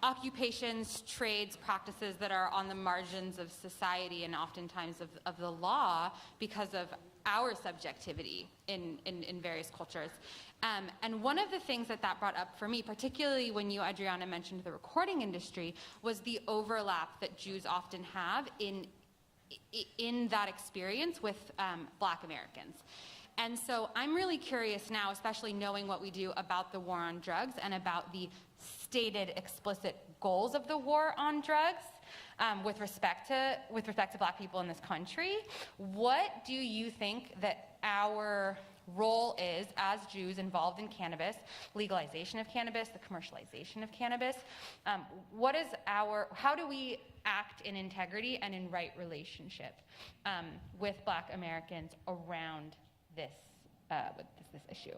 occupations, trades, practices that are on the margins of society and oftentimes of the law because of our subjectivity in various cultures. And one of the things that brought up for me, particularly when you, Adriana, mentioned the recording industry, was the overlap that Jews often have in that experience with Black Americans. And so I'm really curious now, especially knowing what we do about the war on drugs and about the stated explicit goals of the war on drugs with respect to Black people in this country. What do you think that our role is as Jews involved in cannabis, legalization of cannabis, the commercialization of cannabis. How do we act in integrity and in right relationship with Black Americans around this, with this issue?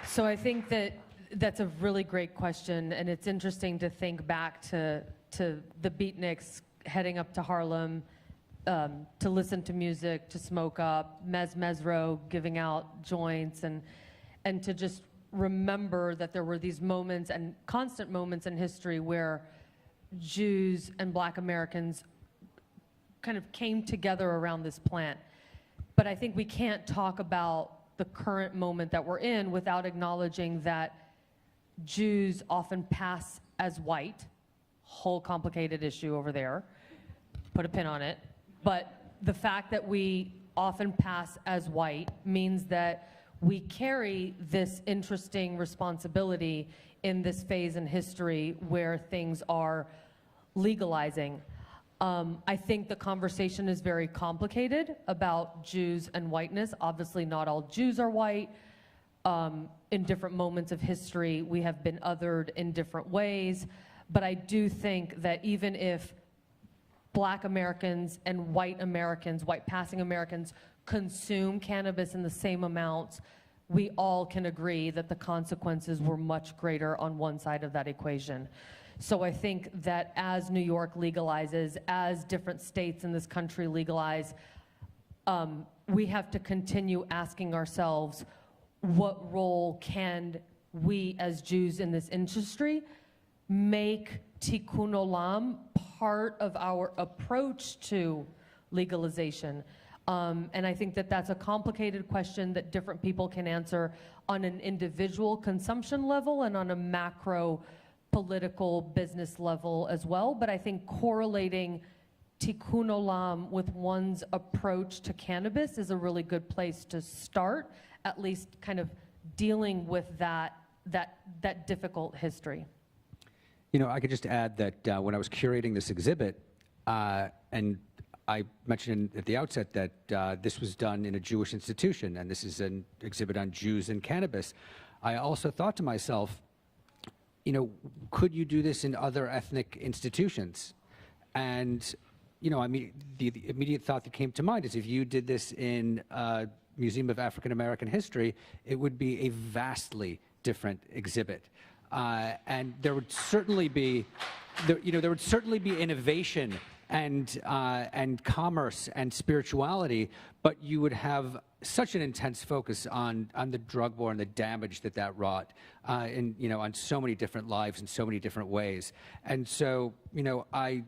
So I think that that's a really great question, and it's interesting to think back to the beatniks heading up to Harlem to listen to music, to smoke up, Mesro giving out joints, and to just remember that there were these moments and constant moments in history where Jews and Black Americans kind of came together around this plant. But I think we can't talk about the current moment that we're in without acknowledging that Jews often pass as white, whole complicated issue over there, put a pin on it. But the fact that we often pass as white means that we carry this interesting responsibility in this phase in history where things are legalizing. I think the conversation is very complicated about Jews and whiteness. Obviously, not all Jews are white. In different moments of history, we have been othered in different ways. But I do think that even if Black Americans and white Americans, white passing Americans, consume cannabis in the same amounts, we all can agree that the consequences were much greater on one side of that equation. So I think that as New York legalizes, as different states in this country legalize, we have to continue asking ourselves, what role can we as Jews in this industry make tikkun olam part of our approach to legalization? And I think that that's a complicated question that different people can answer on an individual consumption level and on a macro political business level as well. But I think correlating tikkun olam with one's approach to cannabis is a really good place to start, at least kind of dealing with that difficult history. You know, I could just add that when I was curating this exhibit, and I mentioned at the outset that this was done in a Jewish institution, and this is an exhibit on Jews and cannabis, I also thought to myself, you know, could you do this in other ethnic institutions? And, you know, I mean, the immediate thought that came to mind is if you did this in a Museum of African American History, it would be a vastly different exhibit. And there would certainly be, there would certainly be innovation and commerce and spirituality, but you would have such an intense focus on the drug war and the damage that wrought, in, you know, on so many different lives in so many different ways. And so, you know, I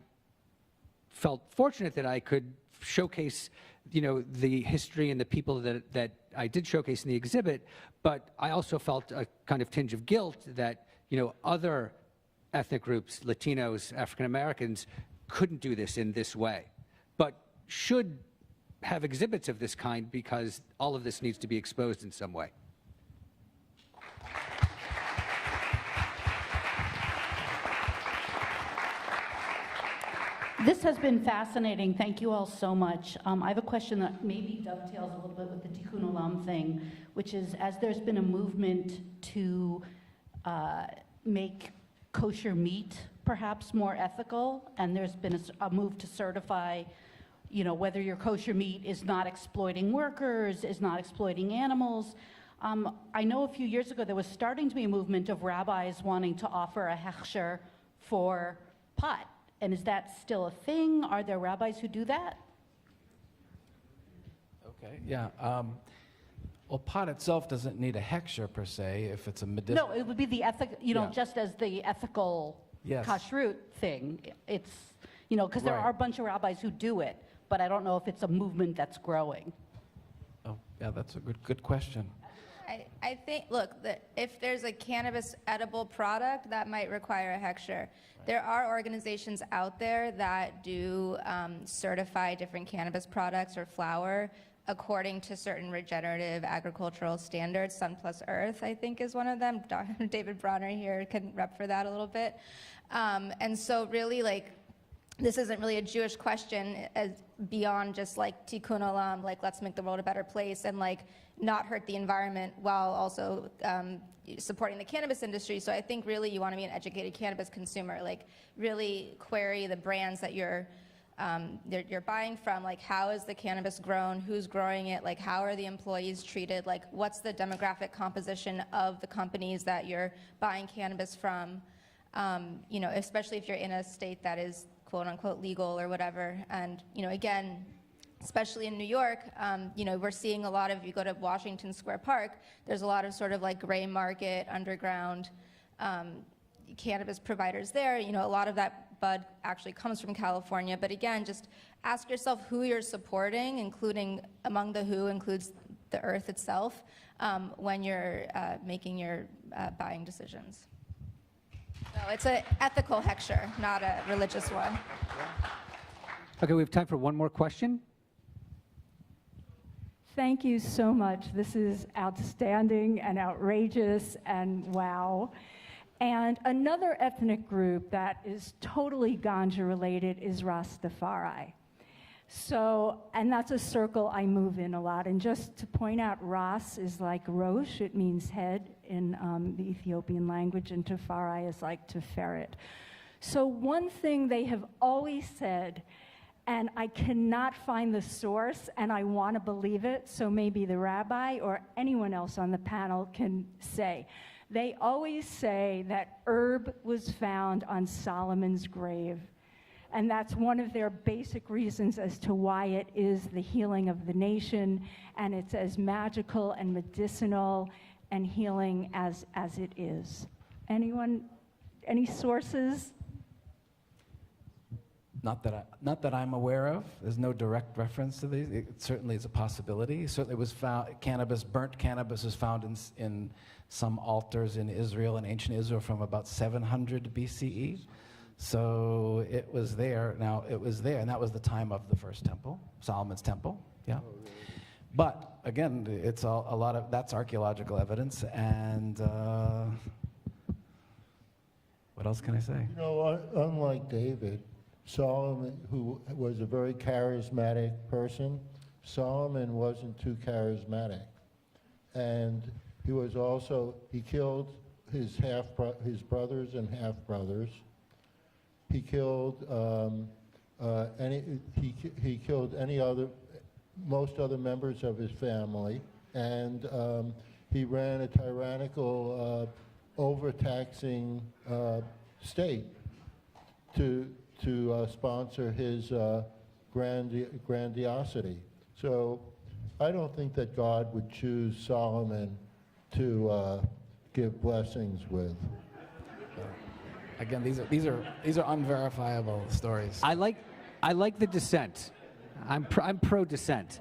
felt fortunate that I could showcase, you know, the history and the people that I did showcase in the exhibit, but I also felt a kind of tinge of guilt that, you know, other ethnic groups, Latinos, African Americans, couldn't do this in this way, but should have exhibits of this kind because all of this needs to be exposed in some way. This has been fascinating. Thank you all so much. I have a question that maybe dovetails a little bit with the Tikkun Olam thing, which is as there's been a movement to make kosher meat perhaps more ethical, and there's been a move to certify, you know, whether your kosher meat is not exploiting workers, is not exploiting animals. I know a few years ago there was starting to be a movement of rabbis wanting to offer a hechsher for pot. And is that still a thing? Are there rabbis who do that? Okay, yeah. Well, pot itself doesn't need a hechsher per se if it's a medicinal. No, it would be the ethic, you know, Yeah. just as the ethical Yes. kashrut thing. It's, you know, because there Right. are a bunch of rabbis who do it, but I don't know if it's a movement that's growing. Oh, yeah, that's a good question. I think, look, if there's a cannabis edible product, that might require a hechsher. There are organizations out there that do certify different cannabis products or flour according to certain regenerative agricultural standards. Sun Plus Earth, I think, is one of them. David Bronner here can rep for that a little bit. And so really, like, this isn't really a Jewish question as beyond just like tikkun olam, like let's make the world a better place and like not hurt the environment while also supporting the cannabis industry. So I think really you want to be an educated cannabis consumer, like really query the brands that you're buying from, like how is the cannabis grown, who's growing it, like how are the employees treated, like what's the demographic composition of the companies that you're buying cannabis from, you know, especially if you're in a state that is quote unquote legal or whatever. And, you know, again, especially in New York, you know, we're seeing a lot of, you go to Washington Square Park, there's a lot of sort of like gray market, underground cannabis providers there. You know, a lot of that bud actually comes from California. But again, just ask yourself who you're supporting, including among the who includes the earth itself, when you're making your buying decisions. So it's an ethical lecture, not a religious one. Okay, we have time for one more question. Thank you so much. This is outstanding and outrageous and wow. And another ethnic group that is totally ganja related is Rastafari. So, and that's a circle I move in a lot. And just to point out, Ras is like Rosh, it means head in the Ethiopian language, and Tafari is like to ferret. So one thing they have always said, and I cannot find the source, and I want to believe it, so maybe the rabbi or anyone else on the panel can say. They always say that herb was found on Solomon's grave. And that's one of their basic reasons as to why it is the healing of the nation, and it's as magical and medicinal and healing as it is. Anyone, any sources? Not that I'm aware of. There's no direct reference to these. It certainly is a possibility. Certainly was found, burnt cannabis was found in some altars in Israel, in ancient Israel, from about 700 BCE. So it was there. Now, it was there, and that was the time of the first temple, Solomon's temple, yeah. But, again, it's a lot of, that's archaeological evidence, and what else can I say? You know, unlike David, Solomon, who was a very charismatic person, Solomon wasn't too charismatic. And he was also, he killed his brothers and half-brothers. He killed most other members of his family, and he ran a tyrannical, overtaxing state to sponsor his grandiosity. So I don't think that God would choose Solomon to give blessings with. Again, these are unverifiable stories. I like the dissent. I'm pro dissent.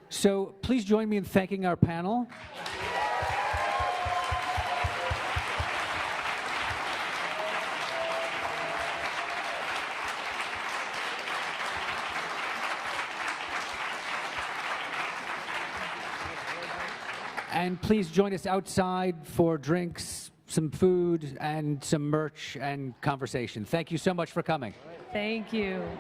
So please join me in thanking our panel. And please join us outside for drinks, some food, and some merch and conversation. Thank you so much for coming. Thank you.